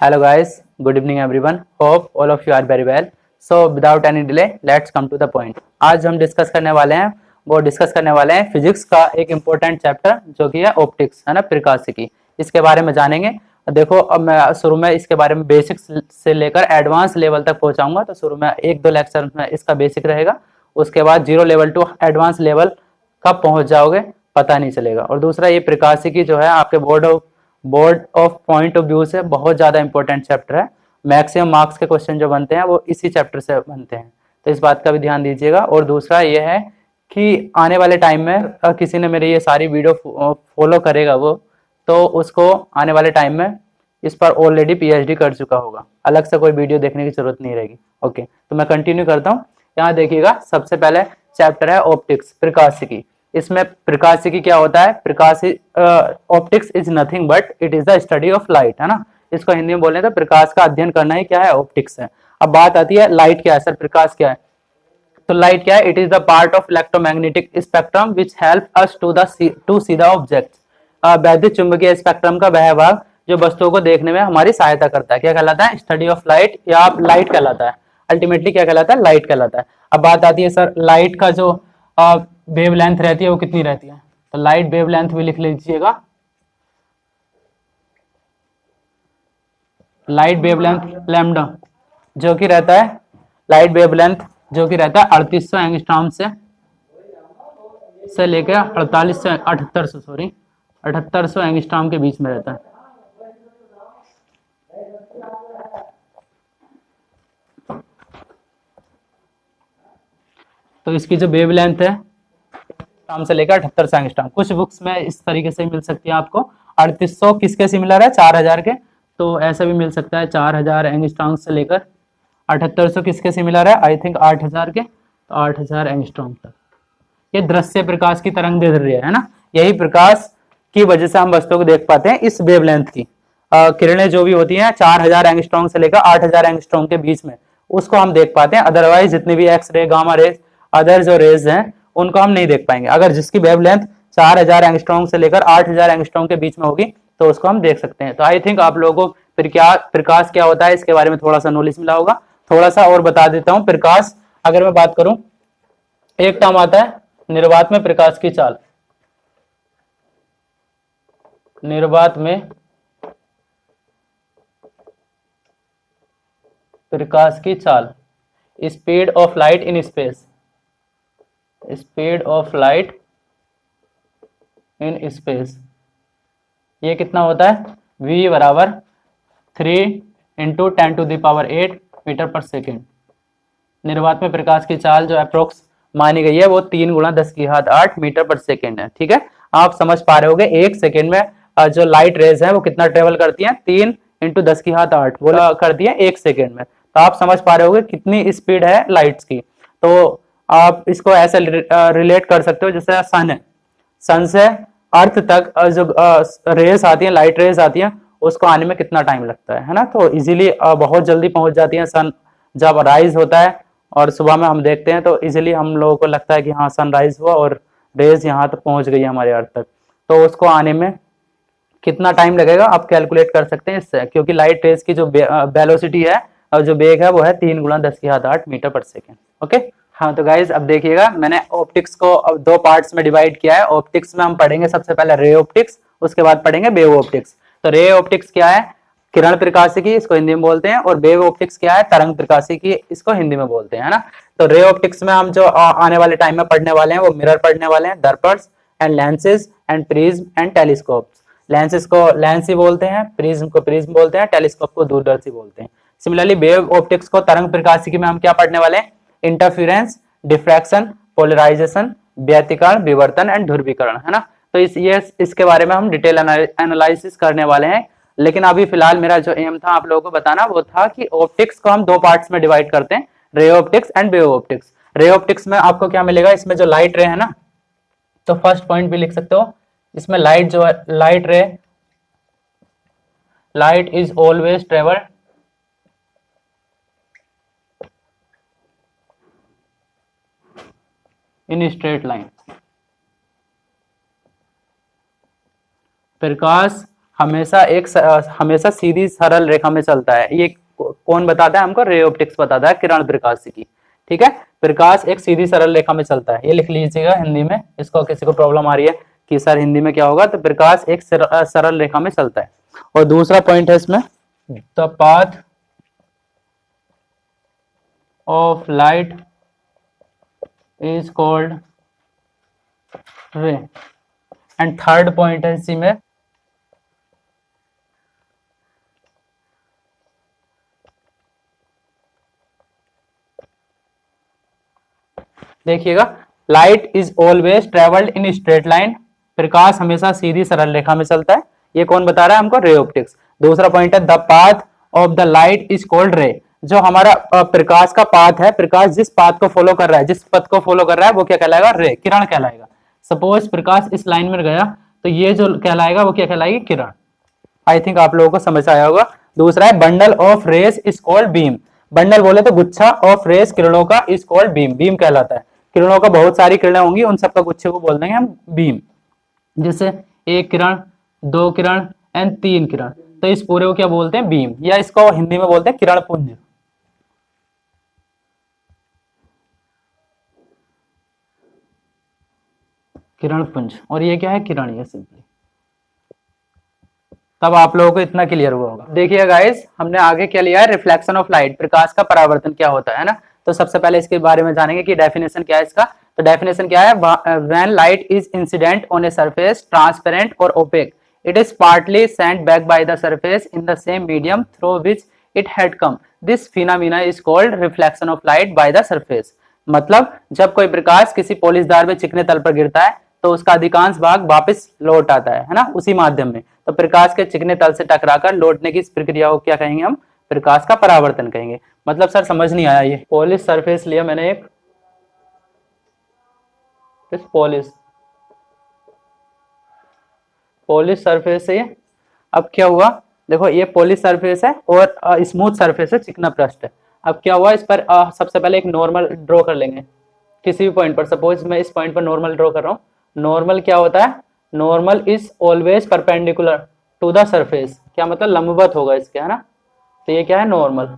Hello guys, good evening everyone. Hope all of you are very well. So without any delay, let's come to the point. आज हम discuss करने वाले हैं physics का एक important chapter जो कि है ऑप्टिक्स, है ना, प्रकाशिकी। इसके बारे में जानेंगे। देखो, अब मैं शुरू में इसके बारे में बेसिक्स से लेकर एडवांस लेवल तक पहुंचाऊंगा। तो शुरू में एक दो लेक्चर में इसका बेसिक रहेगा, उसके बाद 0 लेवल टू एडवांस लेवल कब पहुंच जाओगे पता नहीं चलेगा। और दूसरा, ये प्रकाशिकी जो है आपके board of point of view से बहुत ज़्यादा इंपॉर्टेंट चैप्टर है। मैक्सिमम मार्क्स के क्वेश्चन जो बनते हैं वो इसी चैप्टर से बनते हैं, तो इस बात का भी ध्यान दीजिएगा। और दूसरा ये है कि आने वाले टाइम में किसी ने मेरी ये सारी वीडियो फॉलो करेगा वो, तो उसको आने वाले टाइम में इस पर ऑलरेडी पीएचडी कर चुका होगा, अलग से कोई वीडियो देखने की जरूरत नहीं रहेगी। ओके, तो मैं कंटिन्यू करता हूँ। यहाँ देखिएगा, सबसे पहले चैप्टर है ऑप्टिक्स, प्रकाशिकी। इसमें प्रकाशिकी क्या होता है? Optics is nothing but it is the study of light, है ना। इसको हिंदी में बोले तो प्रकाश का अध्ययन करना ही क्या है? ऑप्टिक्स है। अब बात आती है लाइट क्या है सर, प्रकाश क्या है? तो लाइट क्या है? It is the part of electromagnetic spectrum which help us to see the object. वैद्युत चुंबकीय स्पेक्ट्रम का वह भाग जो वस्तुओं को देखने में हमारी सहायता करता है। क्या कहलाता है? स्टडी ऑफ लाइट, या लाइट कहलाता है। अल्टीमेटली क्या कहलाता है? लाइट कहलाता है। अब बात आती है सर, लाइट का जो वेवलेंथ रहती है वो कितनी रहती है? तो लाइट वेवलेंथ भी लिख लीजिएगा। लाइट वेवलेंथ लैम्डा जो कि रहता है, लाइट वेवलेंथ जो कि रहता है 3800 एंगस्ट्रॉम से लेकर 7800 एंगस्ट्रॉम के बीच में रहता है। तो इसकी जो वेवलेंथ है से लेकर 7800 एंगस्ट्रॉम। कुछ बुक्स में इस तरीके से मिल सकती है आपको। 3800 किसके सिमिलर है? 4000 के। तो ऐसा भी मिल सकता है 4000 एंगस्ट्रॉम से लेकर 7800 किसके सिमिलर है? आई थिंक 8000 के। तो 8000 एंगस्ट्रॉम तक ये दृश्य प्रकाश की तरंग दे रही है ना। यही प्रकाश की वजह से हम वस्तुओं को देख पाते हैं। इस वेवलेंथ की किरणें जो भी होती हैं 4000 एंगस्ट्रॉम से लेकर 8000 एंगस्ट्रॉम के बीच में, उसको हम देख पाते हैं। अदरवाइज जितनी भी X ray, gamma rays, other जो रेज हैं उनको हम नहीं देख पाएंगे। अगर जिसकी वेवलेंथ 4000 एंगस्ट्रॉम से लेकर 8000 एंगस्ट्रॉम के बीच में होगी तो उसको हम देख सकते हैं। तो आई थिंक आप लोगों को प्रकाश क्या होता है इसके बारे में थोड़ा सा नॉलेज मिला होगा। थोड़ा सा और बता देता हूं। प्रकाश, अगर मैं बात करूं, एक टर्म आता है निर्वात में प्रकाश की चाल। निर्वात में प्रकाश की चाल, speed of light in space, speed of light in space, ये कितना होता है? v बराबर 3 × 10⁸ मीटर पर सेकेंड। निर्वात में प्रकाश की चाल जो अप्रोक्स मानी गई है वो 3 × 10⁸ मीटर पर सेकेंड है। ठीक है, आप समझ पा रहे होगे एक सेकेंड में जो लाइट रेज है वो कितना ट्रेवल करती हैं? 3 × 10⁸ वो करती है एक सेकेंड में। तो आप समझ पा रहे होगे कितनी स्पीड है लाइट्स की। तो आप इसको ऐसे रिलेट कर सकते हो जैसे सन है, सन से अर्थ तक जो रेस आती हैं, लाइट रेस आती हैं, उसको आने में कितना टाइम लगता है ना। तो इजीली बहुत जल्दी पहुंच जाती है। सन जब राइज होता है और सुबह में हम देखते हैं तो इजीली हम लोगों को लगता है कि हाँ सनराइज हुआ और रेज यहाँ तक पहुंच गई हमारे अर्थ तक। तो उसको आने में कितना टाइम लगेगा आप कैलकुलेट कर सकते हैं इससे, क्योंकि लाइट रेज की जो वेलोसिटी है और जो वेग है वो है 3 × 10⁸ मीटर पर सेकेंड। ओके, हाँ। तो गाइज अब देखिएगा, मैंने ऑप्टिक्स को अब 2 पार्ट्स में डिवाइड किया है। ऑप्टिक्स में हम पढ़ेंगे सबसे पहले रे ऑप्टिक्स, उसके बाद पढ़ेंगे वेव ऑप्टिक्स। तो रे ऑप्टिक्स क्या है? किरण प्रकाशिकी, इसको हिंदी में बोलते हैं। और वेव ऑप्टिक्स क्या है? तरंग प्रकाशिकी, इसको हिंदी में बोलते हैं, है ना। तो रे ऑप्टिक्स में हम जो आने वाले टाइम में पढ़ने वाले हैं वो मिरर पढ़ने वाले हैं, दर्पण and lenses and prism and telescopes. Lenses को लेंस ही बोलते हैं, प्रिज्म को प्रिज्म बोलते हैं, टेलीस्कोप को दूरदर्शी बोलते हैं। सिमिलरली वेव ऑप्टिक्स को तरंग प्रकाशिकी में हम क्या पढ़ने वाले हैं? इंटरफेरेंस, डिफ्रैक्शन, पोलराइजेशन, व्यतिकरण, विवर्तन एंड ध्रुवीकरण, है ना। तो इसके बारे में हम डिटेल एनालिसिस करने वाले हैं। लेकिन अभी फिलहाल मेरा जो एम था आप लोगों को बताना वो था कि ऑप्टिक्स को हम 2 पार्ट्स में डिवाइड करते हैं, ray optics and wave optics. Ray optics में आपको क्या मिलेगा? इसमें जो लाइट रे है ना, तो फर्स्ट पॉइंट भी लिख सकते हो इसमें, लाइट जो है, light ray, light is always travel in straight line. प्रकाश हमेशा सीधी सरल रेखा में चलता है। ये कौन बताता है हमको? रे ऑप्टिक्स बताता है, किरण प्रकाशिकी। ठीक है, प्रकाश एक सीधी सरल रेखा में चलता है। ये लिख लीजिएगा हिंदी में, इसको किसी को प्रॉब्लम आ रही है कि सर हिंदी में क्या होगा, तो प्रकाश एक सरल रेखा में चलता है। और दूसरा पॉइंट है इसमें, the path of light is called ray. And third point है इसी में, देखिएगा, light is always travelled in straight line. प्रकाश हमेशा सीधी सरल रेखा में चलता है। ये कौन बता रहा है हमको? Ray optics. दूसरा पॉइंट है, the path of the light is called रे। जो हमारा प्रकाश का पाथ है, प्रकाश जिस पाथ को फॉलो कर रहा है, जिस पथ को फॉलो कर रहा है, वो क्या कहलाएगा? रे, किरण कहलाएगा। सपोज प्रकाश इस लाइन में गया तो ये जो कहलाएगा वो क्या कहलाएगी? किरण। आई थिंक आप लोगों को समझ आया होगा। दूसरा है, bundle of rays is called beam. Bundle बोले तो गुच्छा, ऑफ रेस किरणों का, इज कॉल्ड बीम, बीम कहलाता है। किरणों का बहुत सारी किरणें होंगी, उन सबका गुच्छे को बोल देंगे हम बीम। जैसे एक किरण, दो किरण एंड तीन किरण, तो इस पूरे को क्या बोलते हैं? बीम, या इसको हिंदी में बोलते हैं किरण पुंज। किरण पुंज। और ये क्या है? किरण। ये सिंपली, तब आप लोगों को इतना क्लियर हुआ होगा। देखिए गाइस, हमने आगे क्या लिया है? रिफ्लेक्शन ऑफ लाइट, प्रकाश का परावर्तन क्या होता है ना। तो सबसे पहले इसके बारे में जानेंगे कि डेफिनेशन क्या है इसका। तो डेफिनेशन क्या है? When light is incident on a surface transparent और opaque, it is partly sent back by the surface in the same medium through which it had come, this phenomena is called reflection of light by the surface. मतलब जब कोई प्रकाश किसी पॉलिशदार में चिकने तल पर गिरता है तो उसका अधिकांश भाग वापस लौट आता है ना, उसी माध्यम में। तो प्रकाश के चिकने तल से टकराकर लौटने की इस प्रक्रिया को क्या कहेंगे हम? प्रकाश का परावर्तन कहेंगे। मतलब सर समझ नहीं आया, ये पॉलिश सरफेस लिया मैंने एक, पॉलिश सरफेस है ये। अब क्या हुआ? देखो, ये पॉलिश सरफेस है और स्मूथ सरफेस है, चिकना पृष्ठ है। अब क्या हुआ, इस पर सबसे पहले एक नॉर्मल ड्रॉ कर लेंगे किसी भी पॉइंट पर। सपोज मैं इस पॉइंट पर नॉर्मल ड्रॉ कर रहा हूँ। नॉर्मल क्या होता है? Normal is always perpendicular to the surface. क्या मतलब? लंबवत होगा इसके, है ना। तो ये क्या है? नॉर्मल।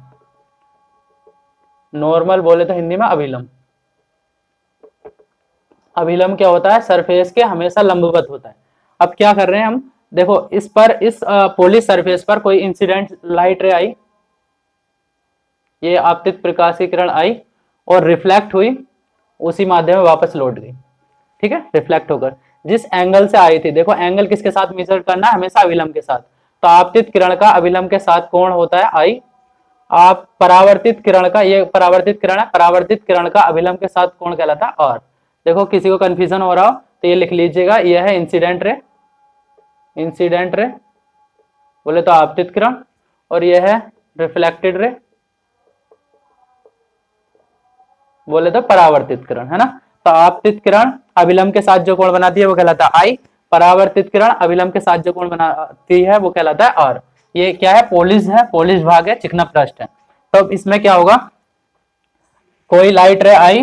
नॉर्मल बोले तो हिंदी में अभिलंब। अभिलंब क्या होता है? सरफेस के हमेशा लंबवत होता है। अब क्या कर रहे हैं हम? देखो, इस पर, इस पॉलिश सरफेस पर कोई इंसिडेंट लाइट रे आई, ये आपतित प्रकाश की किरण आई और रिफ्लेक्ट हुई, उसी माध्यम में वापस लौट गई। ठीक है, रिफ्लेक्ट होकर जिस एंगल से आई थी, देखो एंगल किसके साथ मेजर करना है? हमेशा अभिलंब के साथ। तो आपतित किरण का अभिलंब के साथ कोण होता है आई। आप परावर्तित किरण का, ये परावर्तित किरण है, परावर्तित किरण का अभिलंब के साथ कोण कहलाता है आर। देखो किसी को कंफ्यूजन हो रहा हो तो ये लिख लीजिएगा, यह है इंसिडेंट रे, इंसिडेंट रे बोले तो आपतित किरण, और यह है रिफ्लेक्टेड रे बोले तो परावर्तित किरण, है ना। तो आपतित किरण अभिलंब के साथ जो कोण बनाती है वो कहलाता है आई। परावर्तित किरण अभिलंब के साथ जो कोण बनाती है वो कहलाता है आर। ये क्या है? पॉलिश है, पॉलिश भाग है, चिकना पृष्ठ है। तो इसमें क्या होगा? कोई लाइट रे आई,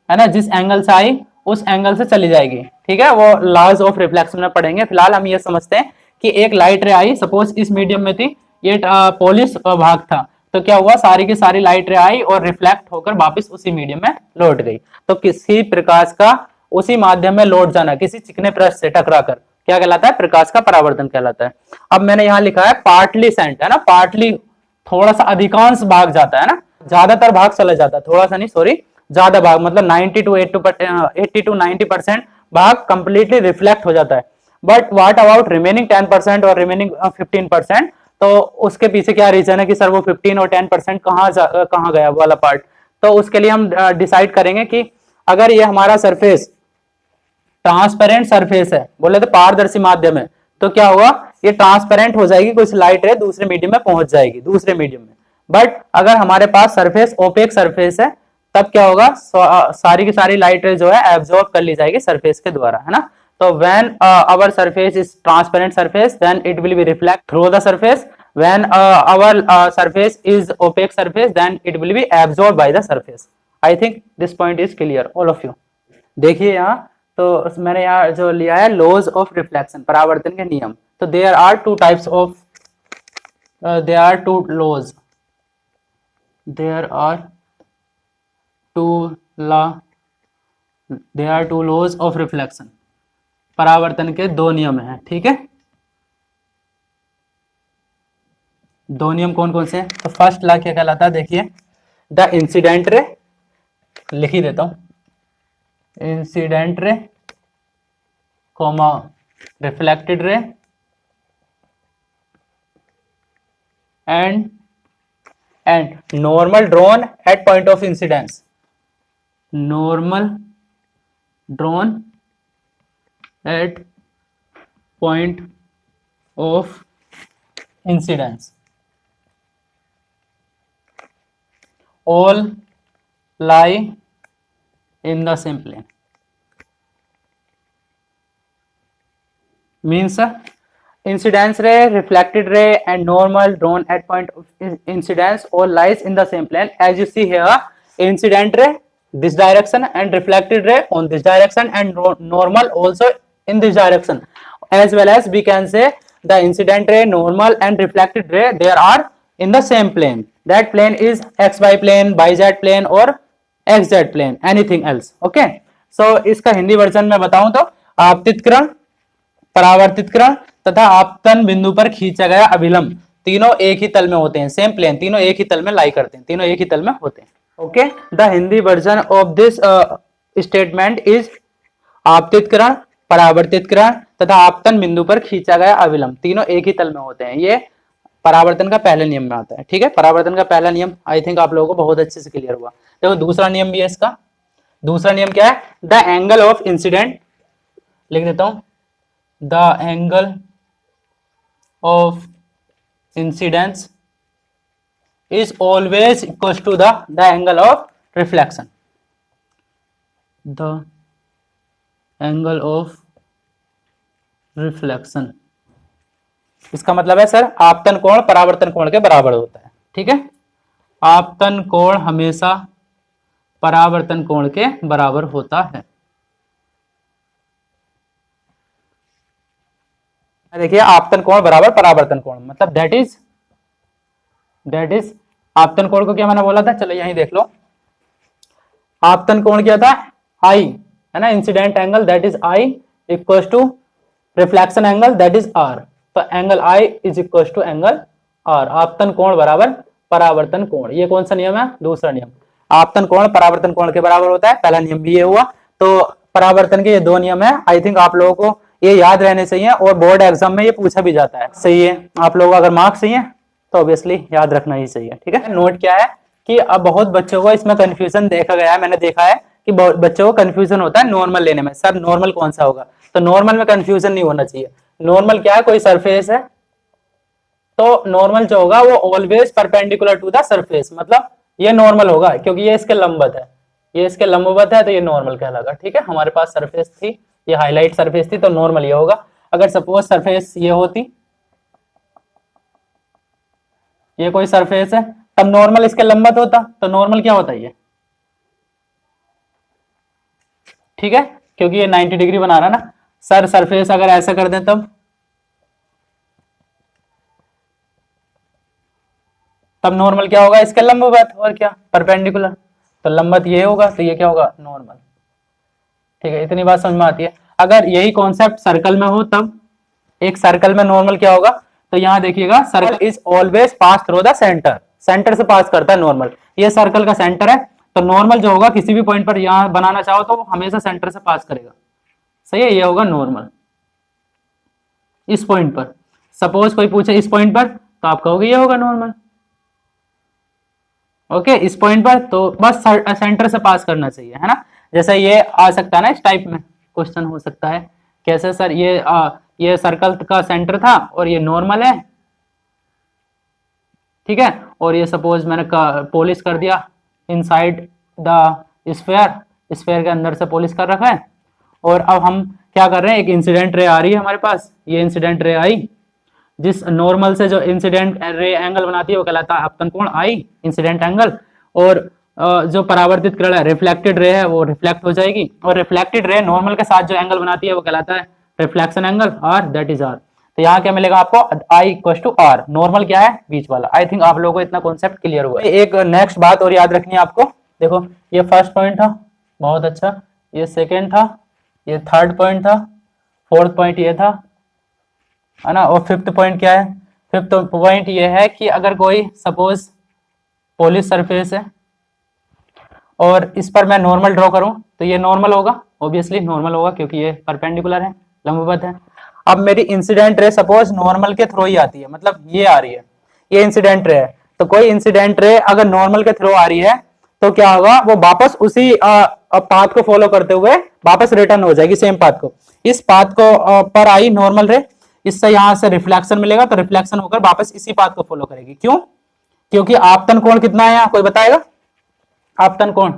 है ना, जिस एंगल से आई उस एंगल से चली जाएगी। ठीक है, वो लॉज ऑफ रिफ्लेक्शन में पढ़ेंगे। फिलहाल हम ये समझते हैं कि एक लाइट रे आई, सपोज इस मीडियम में थी, ये पॉलिश भाग था, तो क्या हुआ? सारी की सारी लाइट रे आई और रिफ्लेक्ट होकर वापस उसी मीडियम में लौट गई। तो किसी प्रकाश का उसी माध्यम में लौट जाना, किसी चिकने पृष्ठ से टकराकर, क्या कहलाता है? प्रकाश का परावर्तन कहलाता है। अब मैंने यहाँ लिखा है पार्टली सेंट, है ना, पार्टली थोड़ा सा, अधिकांश भाग जाता है ना, ज्यादातर भाग चला जाता है, थोड़ा सा नहीं, सॉरी, ज्यादा भाग, मतलब 90 to 80 to 90% भाग कंप्लीटली रिफ्लेक्ट हो जाता है। बट व्हाट अबाउट रिमेनिंग 10% और रिमेनिंग 15%? तो उसके पीछे क्या रीजन है कि सर वो 15 और 10% कहाँ गया वाला पार्ट? तो उसके लिए हम डिसाइड करेंगे कि अगर ये हमारा सरफेस ट्रांसपेरेंट सरफेस है, बोले तो पारदर्शी माध्यम है, तो क्या होगा? ये ट्रांसपेरेंट हो जाएगी, कुछ लाइट रे दूसरे मीडियम में पहुंच जाएगी, दूसरे मीडियम में। बट अगर हमारे पास सरफेस ओपेक सरफेस है, तब क्या होगा? सारी की सारी लाइट रे जो है एब्जॉर्ब कर ली जाएगी सरफेस के द्वारा, है ना। तो when our surface is transparent surface, then it will be reflect through the surface. When our surface is opaque surface, then it will be absorb by the surface. I think this point is clear all of you. देखिए यहाँ, तो मैंने यहाँ जो लिया है laws of reflection, परावर्तन के नियम। तो there are two types of there are two laws, there are two law, there are two laws of reflection, परावर्तन के दो नियम हैं, ठीक है। दो नियम कौन कौन से हैं? तो फर्स्ट लॉ क्या कहलाता है, देखिए, द इंसिडेंट रे, लिख ही देता हूं, incident ray comma reflected ray and normal drawn at point of incidence, normal drawn at point of incidence, all lie in the same plane, means incidence ray, reflected ray and normal drawn at point of incidence all lies in the same plane. As you see here, incident ray this direction and reflected ray on this direction and normal also in this direction, as well as we can say the incident ray, normal and reflected ray, they are in the same plane. That plane is xy plane, yz plane or xz plane, anything else. Okay, so इसका Hindi version में बताऊं तो आपतितकरण, परावर्तितकरण तथा आपतन बिंदु पर खींचा गया अभिलंब तीनों एक ही तल में होते हैं, सेम प्लेन, तीनों एक ही तल में लाई करते हैं, तीनों एक ही तल में होते हैं। Okay, the Hindi version of this statement is आपतितकरण, परावर्तितकरण तथा आपतन बिंदु पर खींचा गया अभिलंब तीनों एक ही तल में होते हैं। ये परावर्तन का पहले नियम में आता है, ठीक है। परावर्तन का पहला नियम आई थिंक आप लोगों को बहुत अच्छे से क्लियर हुआ। देखो दूसरा नियम भी है इसका। दूसरा नियम क्या है? द एंगल ऑफ इंसिडेंट, लिख देता हूं, the angle of incidence is always equals to the angle of reflection, the angle of reflection। इसका मतलब है सर आपतन कोण परावर्तन कोण के बराबर होता है, ठीक है। आपतन कोण हमेशा परावर्तन कोण के बराबर होता है। देखिए आपतन कोण बराबर परावर्तन कोण, मतलब दैट इज आपतन कोण को क्या मैंने बोला था, चलो यहीं देख लो। आपतन कोण क्या था? आई, है ना, incident angle that is I equal to reflection angle that is R. तो angle I is equal to angle R. आपतन कोण बराबर परावर्तन कोण, ये कौन सा नियम है? दूसरा नियम। आपतन कोण परावर्तन कोण के बराबर होता है, पहला नियम भी ये हुआ। तो परावर्तन के ये दो नियम है, आई थिंक आप लोगों को ये याद रहने चाहिए और बोर्ड एग्जाम में ये पूछा भी जाता है। सही है, आप लोगों को अगर मार्क्स चाहिए तो ऑब्वियसली याद रखना ही चाहिए, ठीक है। नोट क्या है कि अब बहुत बच्चों को इसमें कंफ्यूजन देखा गया है, मैंने देखा है कि बच्चों को कंफ्यूजन होता है नॉर्मल लेने में। सर नॉर्मल कौन सा होगा? तो नॉर्मल में कंफ्यूजन नहीं होना चाहिए। नॉर्मल क्या है? कोई सरफेस है तो नॉर्मल जो होगा वो always perpendicular to the surface, मतलब ये नॉर्मल होगा क्योंकि ये इसके लंबवत है, ये इसके लंबवत है तो ये नॉर्मल कहलाएगा, ठीक है। हमारे पास सरफेस थी, ये हाईलाइट सरफेस थी तो नॉर्मल ये होगा। अगर सपोज सरफेस ये होती, ये कोई सरफेस है, तब नॉर्मल इसके लंबवत होता, तो नॉर्मल क्या होता है ये, ठीक है, क्योंकि ये 90 डिग्री बना रहा ना। सर सरफेस अगर ऐसा कर दें तब नॉर्मल क्या होगा? इसके लंबवत, और क्या, परपेंडिकुलर। तो लंबवत ये होगा तो ये क्या होगा? नॉर्मल, ठीक है। इतनी बात समझ में आती है। अगर यही कॉन्सेप्ट सर्कल में हो तब एक सर्कल में नॉर्मल क्या होगा? तो यहां देखिएगा, circle is always pass through the centre, centre से पास करता है नॉर्मल। ये सर्कल का सेंटर है तो नॉर्मल जो होगा किसी भी पॉइंट पर यहां बनाना चाहो तो हमेशा सेंटर से पास करेगा, सही है। ये होगा नॉर्मल इस पॉइंट पर। सपोज कोई पूछे इस पॉइंट पर तो आप कहोगे ये होगा नॉर्मल, ओके। इस पॉइंट पर तो बस सेंटर से पास करना चाहिए, है ना। जैसे ये आ सकता है ना, इस टाइप में क्वेश्चन हो सकता है। कैसे सर? ये सर्कल का सेंटर था और ये नॉर्मल है, ठीक है, और ये सपोज मैंने पॉलिश कर दिया इनसाइड द स्फेयर, स्फेयर के अंदर से पॉलिश कर रखा है। और अब हम क्या कर रहे हैं, एक इंसिडेंट रे आ रही है हमारे पास, ये इंसिडेंट रे आई, जिस नॉर्मल से जो इंसिडेंट रे एंगल बनाती है वो कहलाता है आपतन कोण आई, इंसिडेंट एंगल। और जो परावर्तित किरण है, रिफ्लेक्टेड रे है, वो रिफ्लेक्ट हो जाएगी, और रिफ्लेक्टेड रे नॉर्मल के साथ जो एंगल बनाती है वो कहलाता है reflection angle, R, that is R. तो यहाँ क्या मिलेगा आपको, I equal to R, normal क्या है बीच वाला। आई थिंक आप लोगों को इतना कॉन्सेप्ट क्लियर हुआ। एक नेक्स्ट बात और याद रखनी है आपको, देखो ये फर्स्ट पॉइंट था, बहुत अच्छा, ये सेकेंड था, ये थर्ड पॉइंट था, फोर्थ पॉइंट ये था, है ना, और फिफ्थ पॉइंट क्या है, फिफ्थ पॉइंट ये है कि अगर कोई सपोज पॉलिश सरफेस है और इस पर मैं नॉर्मल ड्रॉ करूं तो ये नॉर्मल होगा, ऑब्वियसली नॉर्मल होगा क्योंकि ये परपेंडिकुलर है, लंबवत है। अब मेरी इंसिडेंट रे सपोज नॉर्मल के थ्रू ही आती है, मतलब ये आ रही है, ये इंसिडेंट रे है, तो कोई इंसिडेंट रे अगर नॉर्मल के थ्रू आ रही है तो क्या होगा, वो वापस उसी पाथ को फॉलो करते हुए वापस रिटर्न हो जाएगी सेम पाथ को। इस पाथ को पर आई नॉर्मल रे, इससे यहां से रिफ्लेक्शन मिलेगा, तो रिफ्लेक्शन होकर वापस इसी पाथ को फॉलो करेगी। क्यों? क्योंकि आपतन कोण कितना है, कोई बताएगा आपतन कोण?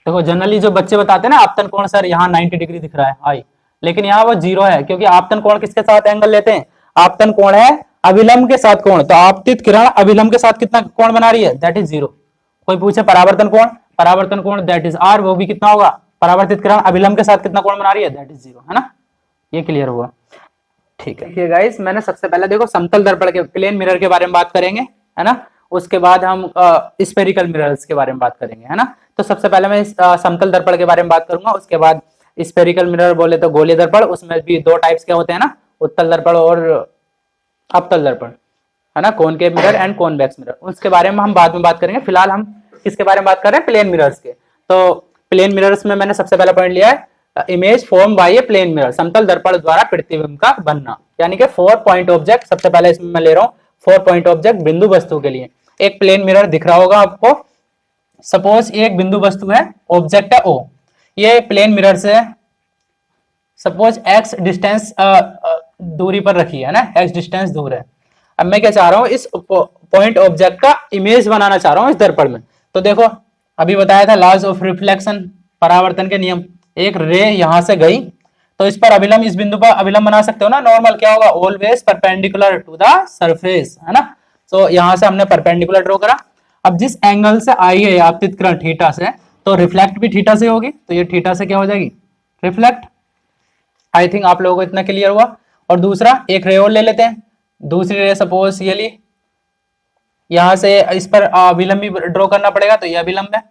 देखो जनरली जो बच्चे बताते हैं ना आपतन कोण सर यहाँ 90 डिग्री दिख रहा है आई, लेकिन यहाँ वो 0 है, क्योंकि आपतन कोण किसके साथ एंगल लेते हैं, आपतन कोण है अभिलंब के साथ कोण, तो आपतित किरण अभिलंब के साथ कितना कोण बना रही है, दैट इज 0। कोई पूछे परावर्तन कोण, परावर्तन कोण दैट इज आर, वो भी कितना होगा, परावर्तित किरण अभिलंब के साथ कितना कोण बना रही है, दैट इज 0, है ना, ये क्लियर हुआ। ठीक है, देखिए गाइस मैंने सबसे पहले देखो समतल दर्पण के प्लेन मिरर के बारे में बात करेंगे, है ना, उसके बाद हम स्फेरिकल मिरर्स के बारे में बात करेंगे, है ना। तो सबसे पहले मैं समतल दर्पण के बारे में बात करूंगा, उसके बाद स्फेरिकल मिरर बोले तो गोलीय दर्पण, उसमें भी दो टाइप्स के होते हैं ना, उत्तल दर्पण और अवतल दर्पण, है ना, concave mirror and convex mirror, उसके बारे में हम बाद में बात करेंगे। फिलहाल हम किसके बारे में बात कर रहे हैं, प्लेन मिरर्स के। तो प्लेन मिरर्स में मैंने सबसे पहला पॉइंट लिया है, image form by a plane mirror, समतल दर्पण द्वारा प्रतिबिंब का बनना, यानी कि 4 पॉइंट ऑब्जेक्ट, सबसे पहले इसमें मैं ले रहा हूँ 4 पॉइंट ऑब्जेक्ट बिंदु वस्तु के लिए। एक प्लेन मिरर दिख रहा होगा आपको, सपोज एक बिंदु वस्तु है, ऑब्जेक्ट है ओ, ये प्लेन मिरर से सपोज एक्स डिस्टेंस दूरी पर रखी है ना, एक्स डिस्टेंस दूर है। अब मैं क्या चाह रहा हूँ, इस पॉइंट ऑब्जेक्ट का इमेज बनाना चाह रहा हूँ इस दर्पण में। तो देखो अभी बताया था लॉज ऑफ रिफ्लेक्शन, परावर्तन के नियम, एक रे यहां से गई तो इस पर अभिलंब, इस बिंदु पर अभिलंब बना सकते हो ना, नॉर्मल क्या होगा, always perpendicular to the surface, है ना। तो यहां से हमने परपेंडिकुलर ड्रॉ करा। अब जिस एंगल से आई है आपतित किरण थीटा से, तो रिफ्लेक्ट भी थीटा से होगी, तो ये थीटा से क्या हो जाएगी, रिफ्लेक्ट। आई थिंक आप लोगों को इतना क्लियर हुआ। और दूसरा एक रे और ले लेते हैं, दूसरी रे सपोज ये ली, यहां से इस पर अभिलंब भी ड्रॉ करना पड़ेगा, तो ये अभिलंब है।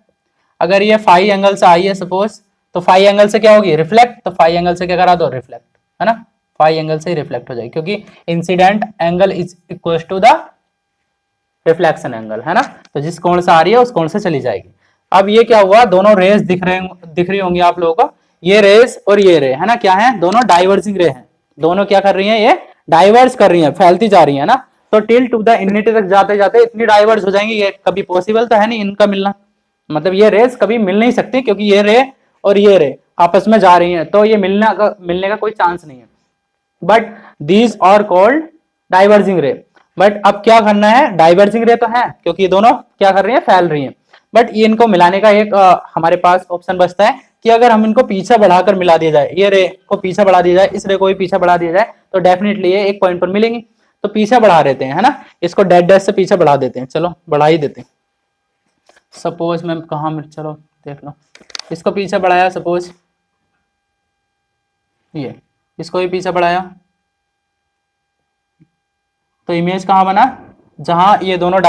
अगर ये फाई एंगल से आई है सपोज, तो फाई एंगल से क्या होगी, रिफ्लेक्ट, तो फाई एंगल से क्या करा दो, रिफ्लेक्ट, है ना, फाई एंगल से रिफ्लेक्ट हो जाएगी, क्योंकि incident angle is equal to the reflection angle, है ना। तो जिस कोण से आ रही है उस कोण से चली जाएगी। अब ये क्या हुआ, दोनों रेस दिख रही होंगी आप लोगों को, ये रेस और ये रे, है ना, क्या है, दोनों डाइवर्जिंग रे हैं, दोनों क्या कर रही हैं, ये डाइवर्स कर रही हैं, फैलती जा रही है ना। तो टिल टू द इन्फिनिटी तक जाते जाते इतनी डाइवर्स हो जाएंगी, ये कभी पॉसिबल तो है नहीं इनका मिलना, मतलब ये रेस कभी मिल नहीं सकती, क्योंकि ये रे और ये रे आपस में जा रही हैं, तो ये मिलने का कोई चांस नहीं है। But these are called diverging ray. But अब क्या करना है, डाइवर्जिंग रे तो है क्योंकि ये दोनों क्या कर रही हैं, फैल रही हैं, बट ये इनको मिलाने का एक हमारे पास ऑप्शन बचता है कि अगर हम इनको पीछे बढ़ाकर मिला दिया जाए, ये रे को पीछे बढ़ा दिया जाए, इस रे को भी पीछे बढ़ा दिया जाए, तो डेफिनेटली ये एक पॉइंट पर मिलेंगी। तो पीछे बढ़ा देते हैं, है ना, इसको डेड डैश से पीछे बढ़ा देते हैं, चलो बढ़ा ही देते हैं। सपोज मैं कहा, चलो देख लो, इसको पीछे बढ़ाया, सपोज ये इसको भी पीछे बढ़ाया, तो इमेज कहाँ बना, जहां ये दोनों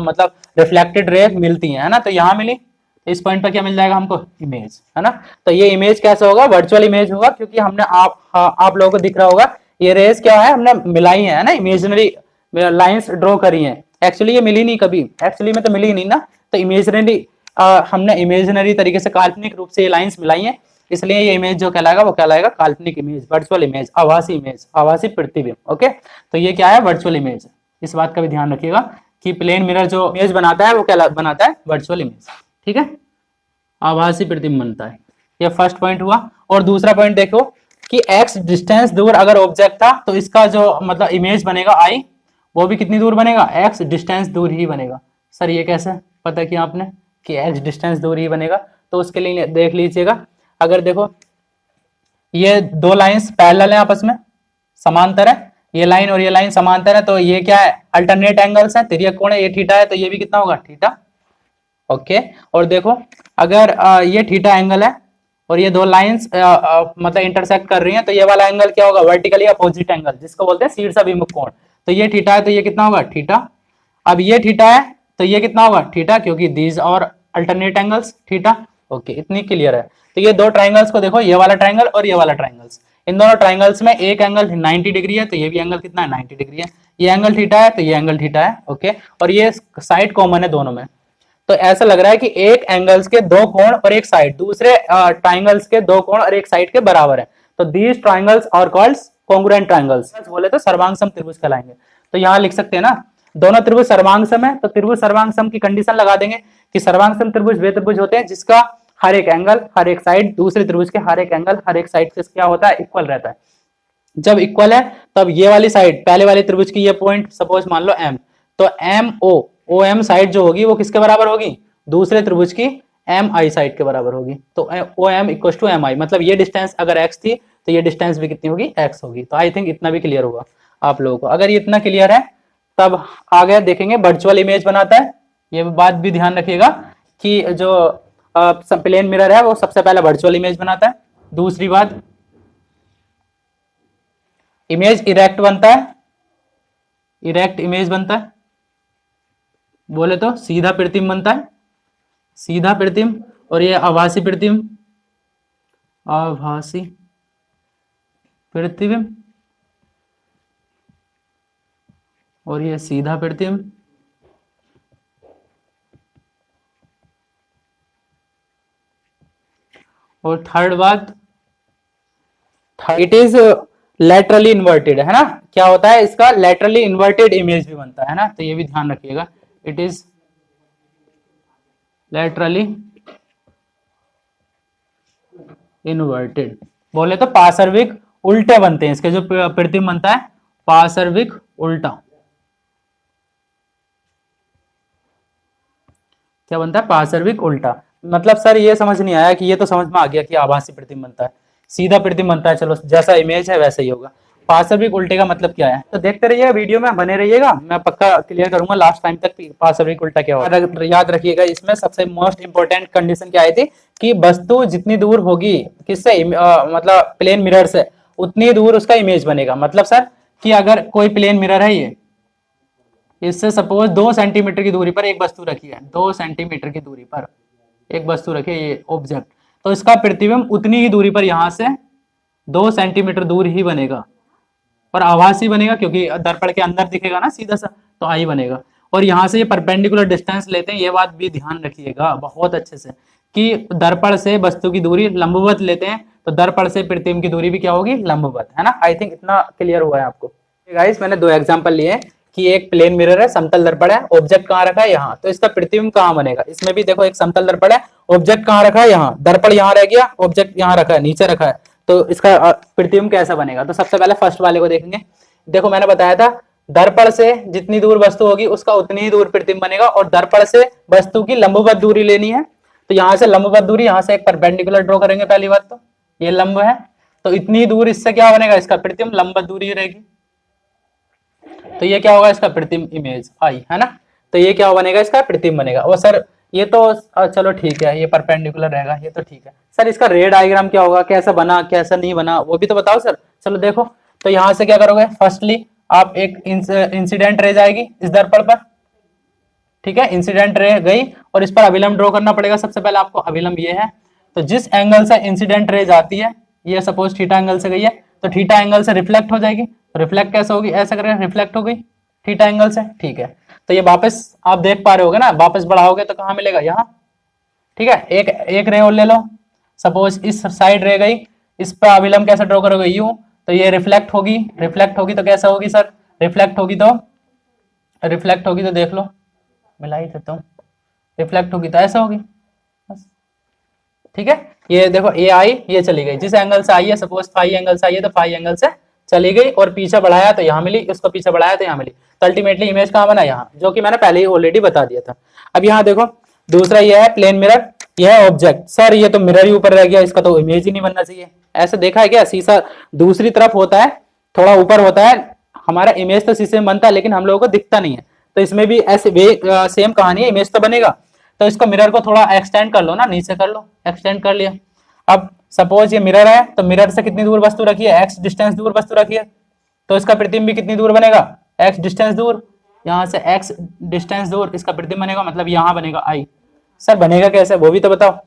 मतलब रिफ्लेक्टेड रे मिलती हैं, है ना, तो यहां मिली, तो इस पॉइंट पर क्या मिल जाएगा हमको, इमेज, है ना। तो ये इमेज कैसे होगा, वर्चुअल इमेज होगा, क्योंकि हमने आप लोगों को दिख रहा होगा ये रेस क्या है, हमने मिलाई है ना, इमेजिनरी लाइंस ड्रॉ करी हैं, एक्चुअली ये मिली नहीं कभी, एक्चुअली में तो मिली नहीं ना, तो इमेजिनरी हमने इमेजिनरी तरीके से काल्पनिक रूप से ये लाइंस मिलाई हैं, इसलिए ये इमेज जो कहलाएगा वो कहलाएगा काल्पनिक इमेज, वर्चुअल इमेज, आभासी इमेज, आभासी प्रतिबिंब। ओके, तो ये क्या है, वर्चुअल इमेज। इस बात का भी ध्यान रखिएगा कि प्लेन मिरर जो इमेज बनाता है वो क्या बनाता है, वर्चुअल इमेज, ठीक है, आभासी प्रतिबिंब बनता है। ये फर्स्ट पॉइंट हुआ। और दूसरा पॉइंट देखो कि एक्स डिस्टेंस दूर अगर ऑब्जेक्ट था तो इसका जो मतलब इमेज बनेगा आई, वो भी कितनी दूर बनेगा, एक्स डिस्टेंस दूर ही बनेगा। सर ये कैसे पता किया आपने कि एक्स डिस्टेंस दूर ही बनेगा, तो उसके लिए देख लीजिएगा, अगर देखो ये दो लाइंस पैरेलल हैं, आपस में समांतर है, ये लाइन और ये लाइन समांतर है, तो ये क्या है, अल्टरनेट एंगल्स है, तिर्यक कोण है, ये थीटा है, तो ये भी कितना होगा, थीटा। ओके, और देखो अगर ये थीटा एंगल है और ये दो लाइंस मतलब इंटरसेक्ट कर रही हैं, तो ये वाला एंगल क्या होगा, वर्टिकली अपोजिट एंगल, जिसको बोलते हैं शीर्षाभिमुख कोण। तो ये थीटा है, तो ये कितना होगा, थीटा। अब ये थीटा है तो ये कितना होगा, थीटा, क्योंकि दीज और अल्टरनेट एंगल्स थीटा। ओके, इतनी क्लियर है। तो ये दो ट्राइंगल्स को देखो, ये वाला ट्राइंगल और ये वाला ट्राइंगल्स, इन दोनों ट्राइंगल्स में एक एंगल 90 डिग्री है, तो ये भी एंगल कितना है, 90 डिग्री है। ये एंगल थीटा है तो ये एंगल थीटा है। ओके, और ये साइड कॉमन है दोनों में। तो ऐसा लग रहा है कि एक एंगल्स के दो कोण और एक साइड दूसरे ट्राइंगल्स के दो कोण और एक साइड के बराबर है। तो these triangles are called congruent triangles, बोले तो सर्वांग सम त्रिभुज कहलाएंगे। तो यहाँ लिख सकते हैं ना, दोनों त्रिभुज सर्वांग सम है, तो त्रिभुज सर्वांग सम की कंडीशन लगा देंगे कि सर्वांग सम त्रिभुज वे त्रिभुज होते हैं जिसका हर एक एंगल, हर एक साइड दूसरे त्रिभुज के हर एक एंगल, हर एक साइड से क्या होता है, इक्वल रहता है। जब इक्वल है तब ये वाली साइड, पहले वाले त्रिभुज की ये पॉइंट सपोज मान लो m, तो एम ओ एम साइड जो होगी वो किसके बराबर होगी, दूसरे त्रिभुज की एम आई साइड के बराबर होगी। तो O M equal to M I, मतलब ये डिस्टेंस अगर x थी तो ये डिस्टेंस भी कितनी होगी, x होगी। तो आई थिंक इतना भी क्लियर होगा आप लोगों को। अगर ये इतना क्लियर है तब आगे देखेंगे वर्चुअल इमेज बनाता है। ये बात भी ध्यान रखिएगा कि जो प्लेन मिरर है वो सबसे पहले वर्चुअल इमेज बनाता है। दूसरी बात, इमेज इरेक्ट बनता है, इरेक्ट इमेज बनता है, बोले तो सीधा प्रतिबिंब बनता है, सीधा प्रतिबिंब। और ये आभासी प्रतिबिंब, आभासी प्रतिबिंब, और ये सीधा प्रतिबिंब। और थर्ड बात, इट इज लैटरली इन्वर्टेड, है ना, क्या होता है इसका, लैटरली इन्वर्टेड इमेज भी बनता है ना, तो ये भी ध्यान रखिएगा, इट इज लैटरली इन्वर्टेड। बोले तो पार्श्विक उल्टे बनते हैं इसके, जो प्रतिबिंब बनता है पार्श्विक उल्टा, क्या बनता है, पार्श्विक उल्टा। मतलब सर ये समझ नहीं आया कि, ये तो समझ में आ गया कि आभासी प्रतिबिंब बनता है, सीधा प्रतिबिंब बनता है, चलो जैसा इमेज है वैसा ही होगा। पार्श्विक उल्टे का मतलब क्या है, तो देखते रहिएगा, वीडियो में बने रहिएगा, मैं पक्का क्लियर करूंगा लास्ट टाइम तक पार्श्विक उल्टा क्या होगा। याद रखिएगा, इसमें सबसे मोस्ट इंपोर्टेंट कंडीशन क्या आई थी कि वस्तु जितनी दूर होगी किससे, मतलब प्लेन मिरर से, उतनी दूर उसका इमेज बनेगा। मतलब सर कि अगर कोई प्लेन मिरर है, ये इससे सपोज 2 सेंटीमीटर की दूरी पर एक वस्तु रखी है, 2 सेंटीमीटर की दूरी पर एक वस्तु रखी है, ये ऑब्जेक्ट, तो इसका प्रतिबिंब उतनी ही दूरी पर यहां से 2 सेंटीमीटर दूर ही बनेगा, और आभासी बनेगा क्योंकि दर्पण के अंदर दिखेगा ना सीधा सा, तो आई बनेगा। और यहाँ से ये परपेंडिकुलर डिस्टेंस लेते हैं, ये बात भी ध्यान रखिएगा बहुत अच्छे से कि दर्पण से वस्तु की दूरी लंबवत लेते हैं, तो दर्पण से प्रतिबिंब की दूरी भी क्या होगी, लंबवत, है ना। आई थिंक इतना क्लियर हुआ है आपको। गाइस मैंने 2 एग्जांपल लिए कि एक प्लेन मिरर है, समतल दर्पण है, ऑब्जेक्ट कहाँ रखा है, यहाँ, तो इसका प्रतिबिंब कहाँ बनेगा। इसमें भी देखो एक समतल दर्पण है, ऑब्जेक्ट कहाँ रखा है, यहाँ, दर्पण यहाँ रह गया, ऑब्जेक्ट यहाँ रखा है, नीचे रखा है, तो इसका प्रतिबिंब कैसा बनेगा। तो सबसे पहले फर्स्ट वाले को देखेंगे। देखो मैंने बताया था दर्पण से जितनी दूर वस्तु होगी उसका उतनी ही दूर प्रतिबिंब बनेगा, और दर्पण से वस्तु की लंबवत दूरी लेनी है, तो यहाँ से लंबवत दूरी, यहाँ से एक परपेंडिकुलर ड्रॉ करेंगे। पहली बात तो ये लंब है, तो इतनी दूर इससे क्या बनेगा, इसका प्रतिबिंब लंबवत दूरी रहेगी, तो ये क्या होगा, इसका प्रतिबिंब इमेज आई, है ना। तो ये क्या बनेगा, इसका प्रतिबिंब बनेगा। और सर ये तो चलो ठीक है, ये परपेंडिकुलर रहेगा, ये तो ठीक है। सर इसका रे डायग्राम क्या होगा, कैसा बना कैसा नहीं बना, वो भी तो बताओ सर। चलो देखो, तो यहाँ से क्या करोगे, फर्स्टली आप एक इंसिडेंट रे जाएगी इस दर्पण पर, ठीक है, इंसिडेंट रे गई, और इस पर अभिलंब ड्रॉ करना पड़ेगा। सबसे पहले आपको अभिलंब ये है, तो जिस एंगल से इंसिडेंट रे जाती है, ये सपोज थीटा एंगल से गई है, तो थीटा एंगल से रिफ्लेक्ट हो जाएगी। रिफ्लेक्ट कैसे होगी, ऐसा करें, रिफ्लेक्ट हो गई थीटा एंगल से, ठीक है। तो ये वापस आप देख पा रहे होगे ना, वापस बढ़ाओगे तो कहाँ मिलेगा, यहाँ, ठीक है। एक रे और ले लो, सपोज इस साइड रे गई, इस पर अभिलंब कैसे ड्रॉ करोगे, यूं, तो ये रिफ्लेक्ट होगी, रिफ्लेक्ट होगी तो कैसा होगी सर, रिफ्लेक्ट होगी तो देख लो, मिला ही देता हूँ, रिफ्लेक्ट होगी तो ऐसा होगी, बस, ठीक है। ये देखो ये आई, ये चली गई, जिस एंगल से आई है, सपोज फाई एंगल से आई है, तो फाई एंगल से चली गई, और पीछे बढ़ाया तो यहाँ मिली, उसको पीछे बढ़ाया तो यहाँ मिली, तो अल्टीमेटली इमेज कहाँ बना, यहाँ, जो कि मैंने पहले ही ऑलरेडी बता दिया था। अब यहाँ देखो दूसरा ये है प्लेन मिरर, यह है ऑब्जेक्ट। सर ये तो मिरर ही ऊपर रह गया, इसका तो इमेज ही नहीं बनना चाहिए, ऐसा देखा है क्या, शीशा दूसरी तरफ होता है, थोड़ा ऊपर होता है, हमारा इमेज तो शीशे में बनता है लेकिन हम लोगों को दिखता नहीं है, तो इसमें भी ऐसे सेम कहानी है, इमेज तो बनेगा। तो इसको मिरर को थोड़ा एक्सटेंड कर लो ना, नीचे कर लो, एक्सटेंड कर लिया। अब सपोज ये मिरर है, तो मिरर से कितनी दूर वस्तु रखी है, x डिस्टेंस दूर वस्तु रखी है, तो इसका प्रतिबिंब भी कितनी दूर बनेगा, x डिस्टेंस दूर। यहाँ से x डिस्टेंस दूर इसका प्रतिबिंब बनेगा, मतलब यहाँ बनेगा I। सर बनेगा कैसे, वो भी तो बताओ।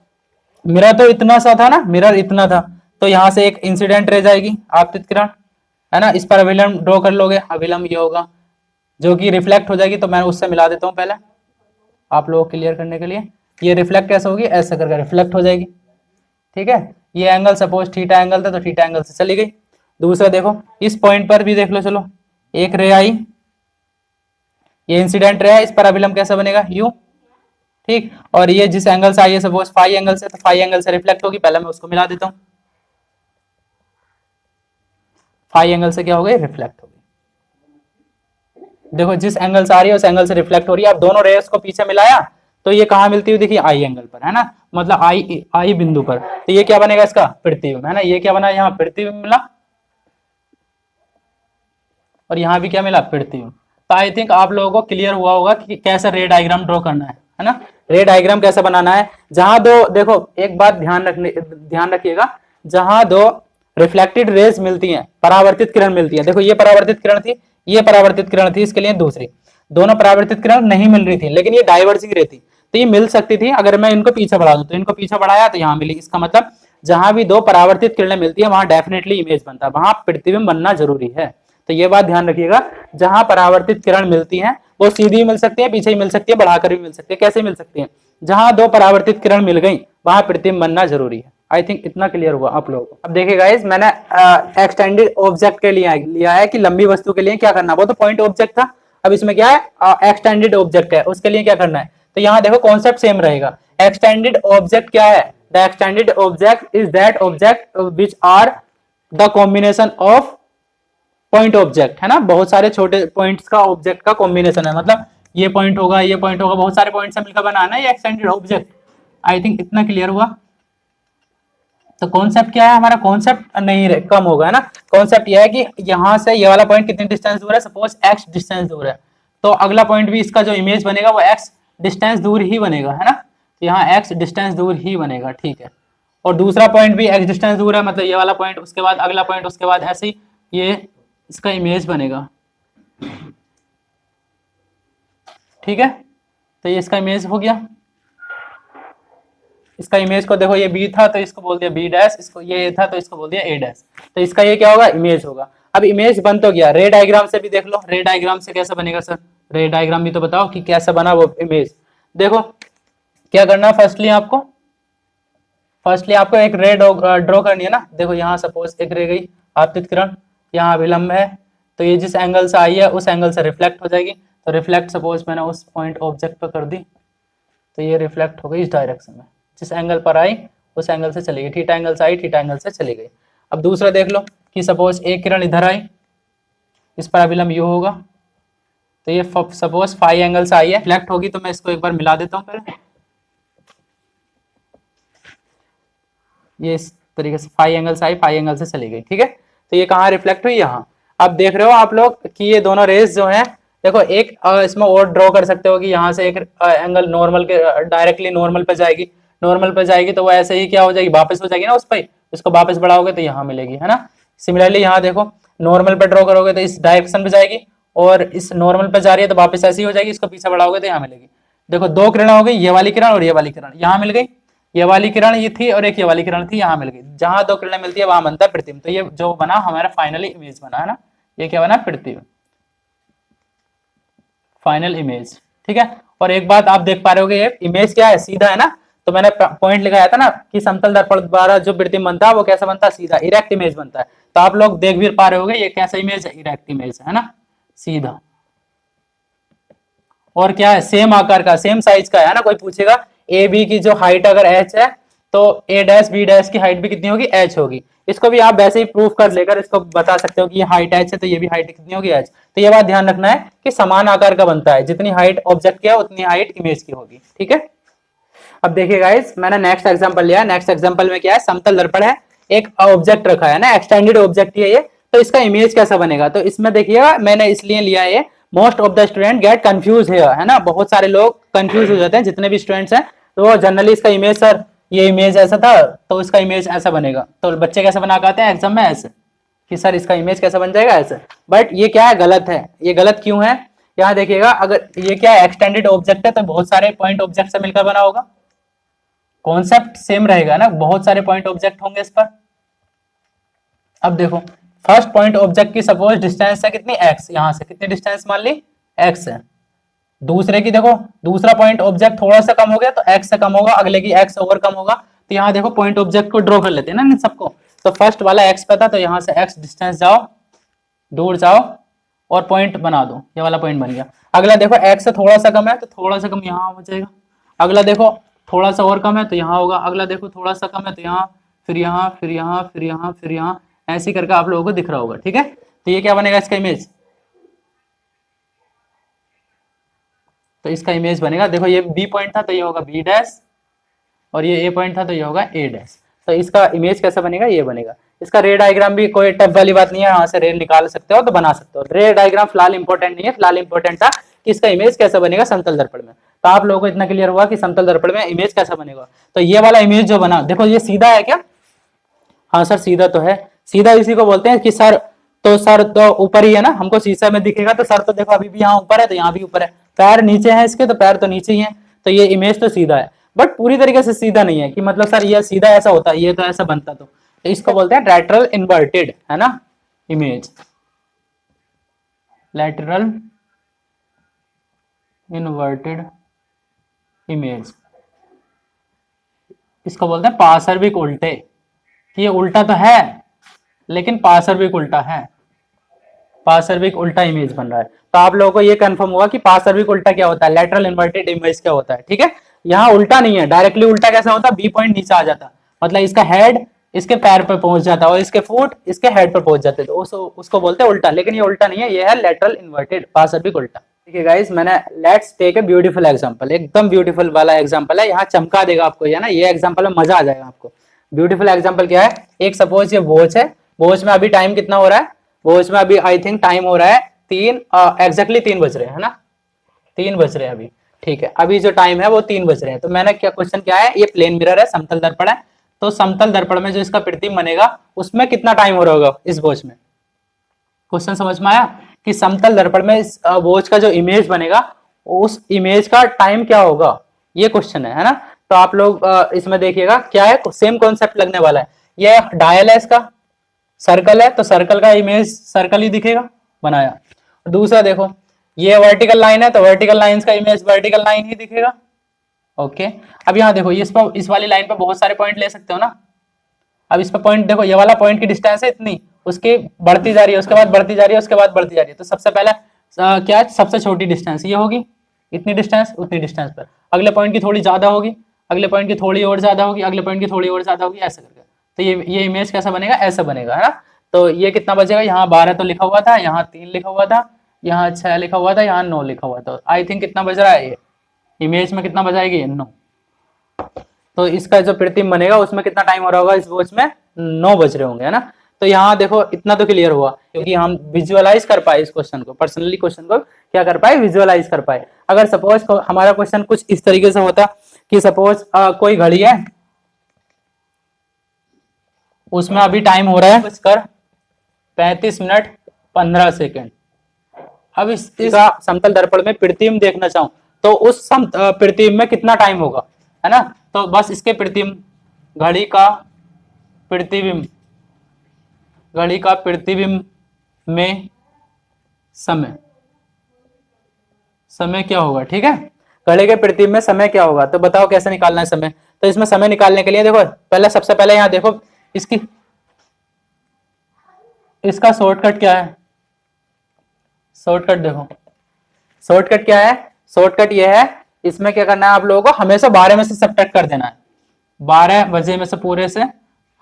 मिरर तो इतना सा था ना, मिरर इतना था, तो यहाँ से एक इंसिडेंट रह जाएगी, आपतित किरण, है ना। इस पर अभिलंब ड्रॉ कर लोगे, अभिलंब ये होगा जो कि रिफ्लेक्ट हो जाएगी, तो मैं उससे मिला देता हूँ पहले आप लोगों को क्लियर करने के लिए। ये रिफ्लेक्ट कैसे होगी, ऐसे करके रिफ्लेक्ट हो जाएगी, ठीक है। ये एंगल सपोज थीटा एंगल था, तो थीटा एंगल से चली गई। दूसरा देखो, इस पॉइंट पर भी देख लो, चलो एक रे आई, ये इंसिडेंट रे है, इस पर अभिलंब कैसा बनेगा, यू, ठीक। और ये जिस एंगल से आई है सपोज फाई एंगल से, तो फाई एंगल से रिफ्लेक्ट होगी, पहले मैं उसको मिला देता हूँ। फाई एंगल से क्या हो गई, रिफ्लेक्ट हो गई। देखो जिस एंगल से आ रही है उस एंगल से रिफ्लेक्ट हो रही है। अब दोनों रेस को पीछे मिलाया तो ये कहाँ मिलती हुई देखिए, आई एंगल पर, है ना, मतलब आई बिंदु पर। तो ये क्या बनेगा, इसका प्रतिबिंब, है ना। ये क्या बना, यहाँ प्रतिबिंब मिला और यहाँ भी क्या मिला, प्रतिबिंब। तो आई थिंक आप लोगों को क्लियर हुआ होगा कि कैसे रे डायग्राम ड्रॉ करना है ना। रे डायग्राम कैसे बनाना है, जहां दो, देखो एक बात ध्यान रखिएगा, जहां दो रिफ्लेक्टेड रेज मिलती हैं, परावर्तित किरण मिलती है। देखो ये परावर्तित किरण थी, ये परावर्तित किरण थी, इसके लिए दूसरी, दोनों परावर्तित किरण नहीं मिल रही थी, लेकिन ये डाइवर्जिंग रहती, तो ये मिल सकती थी। अगर मैं इनको पीछे बढ़ा दूं, तो इनको पीछे बढ़ाया तो यहाँ मिली। इसका मतलब जहां भी दो परावर्तित किरणें मिलती है वहां डेफिनेटली इमेज बनता है, वहां प्रतिबिंब बनना जरूरी है। तो ये बात ध्यान रखिएगा, जहां परावर्तित किरण मिलती हैं वो सीधी मिल सकती है, पीछे ही मिल सकती है, बढ़ाकर भी मिल सकती है। कैसे मिल सकती है, जहां दो परावर्तित किरण मिल गई वहां प्रतिबिंब बनना जरूरी है। आई थिंक इतना क्लियर हुआ आप लोगों को। अब देखिए गाइस, मैंने एक्सटेंडेड ऑब्जेक्ट के लिए लिया है कि लंबी वस्तु के लिए क्या करना, वो तो पॉइंट ऑब्जेक्ट था। अब इसमें क्या है, एक्सटेंडेड ऑब्जेक्ट है, उसके लिए क्या करना है। तो यहाँ देखो कॉन्सेप्ट सेम रहेगा। एक्सटेंडेड ऑब्जेक्ट क्या है, the extended object is that object which are the combination of point object, है ना। बहुत सारे छोटे पॉइंट्स का ऑब्जेक्ट का कॉम्बिनेशन है, मतलब ये पॉइंट होगा, ये पॉइंट होगा, बहुत सारे पॉइंट से मिलकर बनाना है ये एक्सटेंडेड ऑब्जेक्ट। आई थिंक इतना क्लियर हुआ। तो कॉन्सेप्ट क्या है हमारा, कॉन्सेप्ट नहीं कम होगा, है ना। कॉन्सेप्ट यह है कि यहाँ से ये वाला पॉइंट कितनी डिस्टेंस दूर है, सपोज x डिस्टेंस दूर है, तो अगला पॉइंट भी इसका जो इमेज बनेगा वो x डिस्टेंस दूर ही बनेगा, है ना। तो यहाँ x डिस्टेंस दूर ही बनेगा, ठीक है। और दूसरा पॉइंट भी x डिस्टेंस दूर है, मतलब ये वाला पॉइंट, उसके बाद अगला पॉइंट, उसके बाद ऐसे ही ये इसका इमेज बनेगा, ठीक है। तो ये इसका इमेज हो गया। इसका इमेज को देखो, ये बी था तो इसको बोल दिया बी डैश, इसको ये था तो इसको बोल दिया ए डैश, तो इसका ये क्या होगा, इमेज होगा। अब इमेज बन तो गया, रे डायग्राम से भी देख लो, रे डायग्राम से कैसे बनेगा सर, रे डायग्राम भी तो बताओ कि कैसे बना वो इमेज। देखो क्या करना है, फर्स्टली आपको एक रे ड्रॉ करनी है ना। देखो यहाँ सपोज एक रे गई आपतित किरण, यहाँ विलंब है, तो ये जिस एंगल से आई है उस एंगल से रिफ्लेक्ट हो जाएगी। तो रिफ्लेक्ट सपोज मैंने उस पॉइंट ऑब्जेक्ट पर कर दी, तो ये रिफ्लेक्ट हो गई इस डायरेक्शन में, जिस एंगल पर आई उस एंगल से चली गई, थीटा एंगल से आई, थीटा एंगल से चली गई। अब दूसरा देख लो कि सपोज एक किरण इधर आई, इस पर अभिलंब यू होगा, तो ये सपोज फाई एंगल से आई है, रिफ्लेक्ट होगी, तो मैं इसको एक बार मिला देता हूँ पहले। ये इस तरीके से फाई एंगल से आई, फाई एंगल से चली गई, ठीक है। तो ये कहाँ रिफ्लेक्ट हुई, यहाँ। अब देख रहे हो आप लोग कि ये दोनों रेस जो हैं, देखो एक इसमें और ड्रॉ कर सकते हो कि यहाँ से एक एंगल नॉर्मल के डायरेक्टली नॉर्मल पे जाएगी, नॉर्मल पे जाएगी तो वो ऐसे ही क्या हो जाएगी, वापस हो जाएगी ना उस पर, इसको वापस बढ़ाओगे तो यहाँ मिलेगी, है ना। सिमिलरली यहाँ देखो नॉर्मल पे ड्रॉ करोगे तो इस डायरेक्शन पे जाएगी, और इस नॉर्मल पे जा रही है तो वापस ऐसी हो जाएगी, इसको पीछे बढ़ाओगे तो यहाँ मिलेगी। देखो दो किरण हो गई, ये वाली किरण और ये वाली किरण, यहाँ मिल गई। ये वाली किरण ये थी और एक ये वाली किरण थी, यहाँ मिल गई। जहां दो किरणें मिलती है वहां बनता है प्रतिबिंब। तो ये जो बना हमारा फाइनली इमेज बना, है ना, ये क्या बना, प्रतिबिंब, फाइनल इमेज, ठीक है। और एक बात आप देख पा रहे होगे, ये इमेज क्या है, सीधा है ना। तो मैंने पॉइंट लिखाया था ना कि समतल दर्पण द्वारा जो प्रतिबिंब बनता है वो कैसा बनता है, सीधा इरेक्ट इमेज बनता है। तो आप लोग देख भी पा रहे होगे ये कैसा इमेज है, इरेक्ट इमेज है ना, सीधा। और क्या है, सेम आकार का, सेम साइज का है ना। कोई पूछेगा ए बी की जो हाइट अगर h है तो ए डैश बी डैश की हाइट भी कितनी होगी, h होगी। इसको भी आप वैसे ही प्रूफ कर लेकर इसको बता सकते हो कि ये हाइट h है तो ये भी हाइट कितनी होगी, h। तो ये बात ध्यान रखना है कि समान आकार का बनता है, जितनी हाइट ऑब्जेक्ट की है उतनी हाइट इमेज की होगी, ठीक है। अब देखिए गाइस, मैंने नेक्स्ट एग्जांपल लिया। नेक्स्ट एग्जांपल में क्या है, समतल दर्पण है, एक ऑब्जेक्ट रखा है ना, एक्सटेंडेड ऑब्जेक्ट है ये, तो इसका इमेज कैसा बनेगा। तो इसमें देखिएगा मैंने इसलिए लिया है, most of the student get confuse है ना। बहुत सारे लोग कंफ्यूज हो जाते हैं, जितने भी स्टूडेंट्स हैं, तो वो जनरली इसका इमेज सर ये इमेज ऐसा था तो इसका इमेज ऐसा बनेगा। तो बच्चे कैसे बना के आते हैं एग्जाम में ऐसे कि सर इसका इमेज कैसे बन जाएगा ऐसे। बट ये क्या है, गलत है। ये गलत क्यों है, यहाँ देखिएगा, अगर ये क्या है एक्सटेंडेड ऑब्जेक्ट है तो बहुत सारे पॉइंट ऑब्जेक्ट से मिलकर बना होगा, कॉन्सेप्ट सेम रहेगा ना, बहुत सारे पॉइंट ऑब्जेक्ट होंगे इस पर। अब देखो फर्स्ट पॉइंट ऑब्जेक्ट की सपोज डिस्टेंस है कितनी x, यहां से कितनी डिस्टेंस मान ली x है। दूसरे की देखो, दूसरा पॉइंट ऑब्जेक्ट थोड़ा सा कम हो गया तो x से कम होगा, अगले की x ओवर कम होगा। तो यहाँ देखो पॉइंट ऑब्जेक्ट को ड्रॉ कर लेते हैं ना इन सबको। तो फर्स्ट वाला x पे था तो यहाँ से x डिस्टेंस जाओ, दूर जाओ और पॉइंट बना दो, ये वाला पॉइंट बन गया। अगला देखो x से थोड़ा सा कम है तो थोड़ा सा कम यहाँ हो जाएगा। अगला देखो थोड़ा सा और कम है तो यहाँ होगा। अगला देखो थोड़ा सा कम है तो यहाँ, फिर यहाँ, फिर यहाँ, फिर यहाँ, फिर यहाँ, ऐसे करके आप लोगों को दिख रहा होगा। ठीक है, तो ये क्या बनेगा इसका इमेज, तो इसका इमेज बनेगा, देखो ये बी पॉइंट था तो ये होगा बी डैश, और ये ए पॉइंट था तो ये होगा ए डैश। तो इसका इमेज कैसा बनेगा, ये बनेगा। इसका रे डायग्राम भी कोई टफ वाली बात नहीं है, यहाँ से रे निकाल सकते हो तो बना सकते हो। रे डायग्राम फिलहाल इंपॉर्टेंट नहीं है, फिलहाल इंपॉर्टेंट था कि इसका इमेज कैसा बनेगा समतल दर्पण में। तो आप लोगों को इतना क्लियर हुआ कि समतल दर्पण में इमेज कैसा बनेगा। तो ये वाला इमेज जो बना, देखो ये सीधा है क्या, हाँ सर सीधा तो है। सीधा इसी को बोलते हैं कि सर तो ऊपर ही है ना, हमको शीशे में दिखेगा तो सर तो देखो अभी भी यहाँ ऊपर है तो यहाँ भी ऊपर है, पैर नीचे है इसके तो पैर तो नीचे ही है, तो ये इमेज तो सीधा है। बट पूरी तरीके से सीधा नहीं है कि मतलब सर ये सीधा ऐसा होता है, ये तो ऐसा बनता, तो इसको बोलते हैं लैटरल इन्वर्टेड, है ना इमेज, लैटरल इन्वर्टेड इमेज। इसको बोलते हैं पार्श्विक उल्टे, कि ये उल्टा तो है लेकिन पार्श्विक उल्टा है, पार्श्विक उल्टा इमेज बन रहा है। तो आप लोगों को ये कंफर्म हुआ कि पार्श्विक उल्टा क्या होता है, लैटरल इन्वर्टेड इमेज क्या होता है। ठीक है, यहाँ उल्टा नहीं है, डायरेक्टली उल्टा कैसा होता है, बी पॉइंट नीचे आ जाता, मतलब इसका हेड इसके पैर पर पहुंच जाता और इसके फुट इसके हेड पर पहुंच जाते, तो उसको बोलते हैं उल्टा। लेकिन ये उल्टा नहीं है, ये है लैटरल इन्वर्टेड पार्श्विक उल्टा। ठीक है गाइस, मैंने let's take a beautiful example, एकदम ब्यूटीफुल वाला एग्जांपल है, यहाँ चमका देगा आपको, है ना, ये एग्जांपल में मजा आ जाएगा आपको। ब्यूटीफुल एग्जांपल क्या है, एक सपोज ये वॉच है, वॉच में अभी टाइम कितना हो रहा है, वॉच में अभी आई थिंक टाइम हो रहा है 3 एग्जैक्टली 3 बज रहे हैं, है ना, 3 बज रहे हैं अभी। ठीक है, अभी जो टाइम है वो 3 बज रहे हैं। तो मैंने क्या क्वेश्चन क्या है, ये प्लेन मिरर है, समतल दर्पण है, तो समतल दर्पण में जो इसका प्रतिबिंब बनेगा उसमें कितना टाइम हो रहा होगा इस वॉच में। क्वेश्चन समझ में आया कि समतल दर्पण में इस वॉच का जो इमेज बनेगा उस इमेज का टाइम क्या होगा, ये क्वेश्चन है ना। तो आप लोग इसमें देखिएगा क्या है, सेम कॉन्सेप्ट लगने वाला है। ये डायल है, इसका सर्कल है तो सर्कल का इमेज सर्कल ही दिखेगा बनाया। दूसरा देखो ये वर्टिकल लाइन है तो वर्टिकल लाइंस का इमेज वर्टिकल लाइन ही दिखेगा। ओके, अब यहाँ देखो इस वाली लाइन पर बहुत सारे पॉइंट ले सकते हो ना। अब इस पर पॉइंट देखो, ये वाला पॉइंट की डिस्टेंस है इतनी, उसकी बढ़ती जा रही है, उसके बाद बढ़ती जा रही है, उसके बाद बढ़ती जा रही है। तो सबसे पहले क्या है, सबसे छोटी डिस्टेंस ये होगी, इतनी डिस्टेंस उतनी डिस्टेंस पर अगले पॉइंट की थोड़ी ज्यादा होगी, अगले पॉइंट की थोड़ी और ज्यादा होगी, अगले पॉइंट की थोड़ी और ज्यादा होगी, ऐसे करके। तो ये इमेज कैसा बनेगा, ऐसा बनेगा, है ना। तो ये कितना बचेगा, यहाँ 12 तो लिखा हुआ था, यहाँ 3 लिखा हुआ था, यहाँ 6 लिखा हुआ था, यहाँ 9 लिखा हुआ था। आई थिंक कितना बज रहा है, ये इमेज में कितना बजाएगी, 9। तो इसका जो प्रतिबिंब बनेगा उसमें कितना टाइम हो रहा होगा, इस वॉच में 9 बज रहे होंगे, है ना। तो यहाँ देखो इतना तो क्लियर हुआ क्योंकि हम विजुअलाइज कर पाए इस क्वेश्चन को, पर्सनली क्वेश्चन को क्या कर पाए, विजुअलाइज कर पाए। अगर सपोज हमारा क्वेश्चन कुछ इस तरीके से होता कि सपोज कोई घड़ी है, उसमें अभी टाइम हो रहा है 35:15। अब इसका समतल दर्पण में प्रतिबिंब देखना चाहूं तो उस प्रतिबिंब में कितना टाइम होगा, है ना। तो बस इसके प्रतिबिंब, घड़ी का प्रतिबिंब में समय क्या होगा। ठीक है, घड़ी के प्रतिबिंब में समय क्या होगा, तो बताओ कैसे निकालना है समय। तो इसमें समय निकालने के लिए देखो सबसे पहले यहाँ देखो इसका शॉर्टकट क्या है, शॉर्टकट देखो, शॉर्टकट क्या है, शॉर्टकट ये है, इसमें क्या करना है आप लोगों को, हमेशा 12 में से सब्ट्रैक्ट कर देना है, 12 बजे में से पूरे से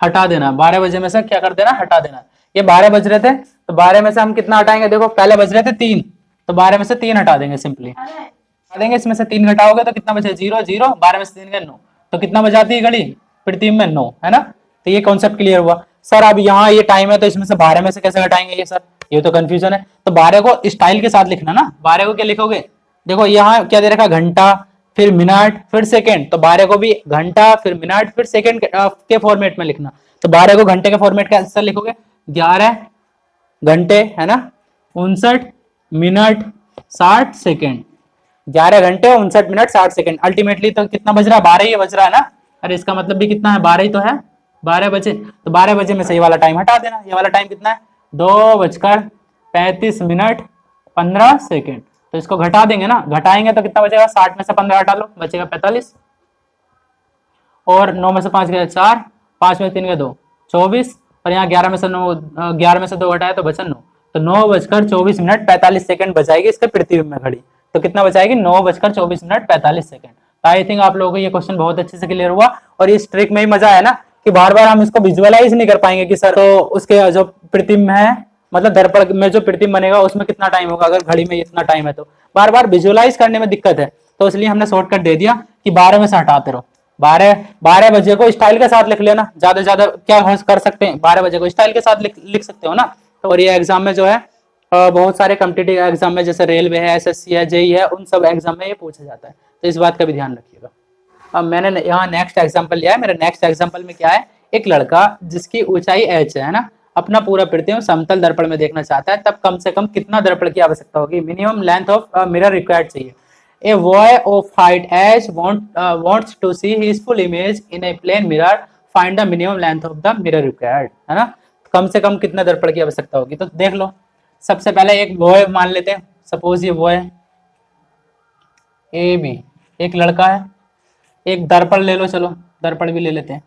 हटा देना, 12 बजे में से क्या कर देना, हटा देना। ये 12 बज रहे थे तो 12 में से हम कितना हटाएंगे, देखो पहले बज रहे थे 3 तो 12 में से 3 हटा देंगे, सिंपली हटा देंगे। इसमें से 3 घटाओगे तो कितना बचे, 0 0, 12 में से 3 गए 9, तो कितना बजाती है घड़ी प्रतिबिंब में, 9, है ना। तो ये कॉन्सेप्ट क्लियर हुआ। सर अब यहाँ ये टाइम है तो इसमें से 12 में से कैसे घटाएंगे, ये सर ये तो कंफ्यूजन है। तो 12 को स्टाइल के साथ लिखना ना, 12 को क्या लिखोगे, देखो यहाँ क्या दे रखा, घंटा, फिर मिनट, फिर सेकंड। तो 12 को भी घंटा, फिर मिनट, फिर सेकंड के फॉर्मेट में लिखना। तो 12 को घंटे के फॉर्मेट के अंदर लिखोगे, 11 घंटे है ना, 59 मिनट 60 सेकंड, 11 घंटे 59 मिनट 60 सेकंड। अल्टीमेटली तो कितना बज रहा है, 12 ही बज रहा है ना। अरे इसका मतलब भी कितना है, 12 ही तो है, 12 बजे। तो 12 बजे में से ये वाला टाइम हटा देना। ये वाला टाइम कितना है, 2:35 15 सेकेंड। तो इसको घटा देंगे ना, घटाएंगे तो कितना बचेगा, 60 में से 15 हटा लो, बचेगा 45। और 9 में से 5 गया 4, 5 में 3 गया 2, 24। और यहाँ 11 में से 9, 11 में से 2 घटाया तो बचा 9। तो 9:24 45 सेकंड बचाएगी इसके प्रतिबिंब में घड़ी। तो कितना बचाएगी, 9:24 45 सेकंड। आई थिंक आप लोगों को ये क्वेश्चन बहुत अच्छे से क्लियर हुआ। और इस ट्रिक में ही मजा है ना कि बार बार हम इसको विजुअलाइज नहीं कर पाएंगे कि सर तो उसके जो प्रतिबिंब है, मतलब दर्पण में जो प्रतिबिंब बनेगा उसमें कितना टाइम होगा, अगर घड़ी में इतना टाइम है तो बार बार विजुअलाइज करने में दिक्कत है। तो इसलिए हमने शॉर्टकट दे दिया कि 12 में से हटाते रहो। 12 बजे को स्टाइल के साथ लिख लेना, ज्यादा से ज्यादा क्या कर सकते हैं, 12 बजे को स्टाइल के साथ लिख सकते हो ना। तो और ये एग्जाम में जो है बहुत सारे कॉम्पिटिटिव एग्जाम में, जैसे रेलवे है, एसएससी है, जेई है, उन सब एग्जाम में ये पूछा जाता है। तो इस बात का भी ध्यान रखिएगा। अब मैंने यहाँ नेक्स्ट एग्जाम्पल लिया है। मेरे नेक्स्ट एग्जाम्पल में क्या है, एक लड़का जिसकी ऊंचाई h है ना, अपना पूरा प्रतिबिंब समतल दर्पण में देखना चाहता है, तब कम से कम कितना दर्पण की आवश्यकता होगी, minimum length of mirror required चाहिए। A boy of height h wants to see his full image in a plane mirror. Find the minimum length of the mirror required, है ना। कम से कम कितना दर्पण की आवश्यकता होगी। तो देख लो, सबसे पहले एक बॉय मान लेते हैं, सपोज ये बॉय ए बी, एक लड़का है, एक दर्पण ले लो, चलो दर्पण भी ले लेते हैं।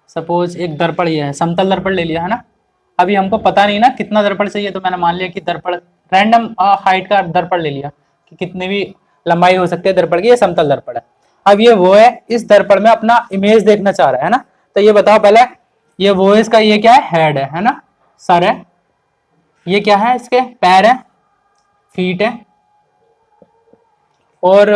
सपोज एक दर्पण ये है, समतल दर्पण ले लिया है ना। अभी हमको पता नहीं ना कितना दर्पण चाहिए, तो मैंने मान लिया कि दर्पण रैंडम हाइट का दर्पण ले लिया कि कितनी भी लंबाई हो सकती है दर्पण की, ये समतल दर्पण है। अब ये वो है, इस दर्पण में अपना इमेज देखना चाह रहा है ना। तो ये बताओ पहले, ये वो इसका ये क्या है, हेड है ना, सर है। ये क्या है, इसके पैर है, फीट है। और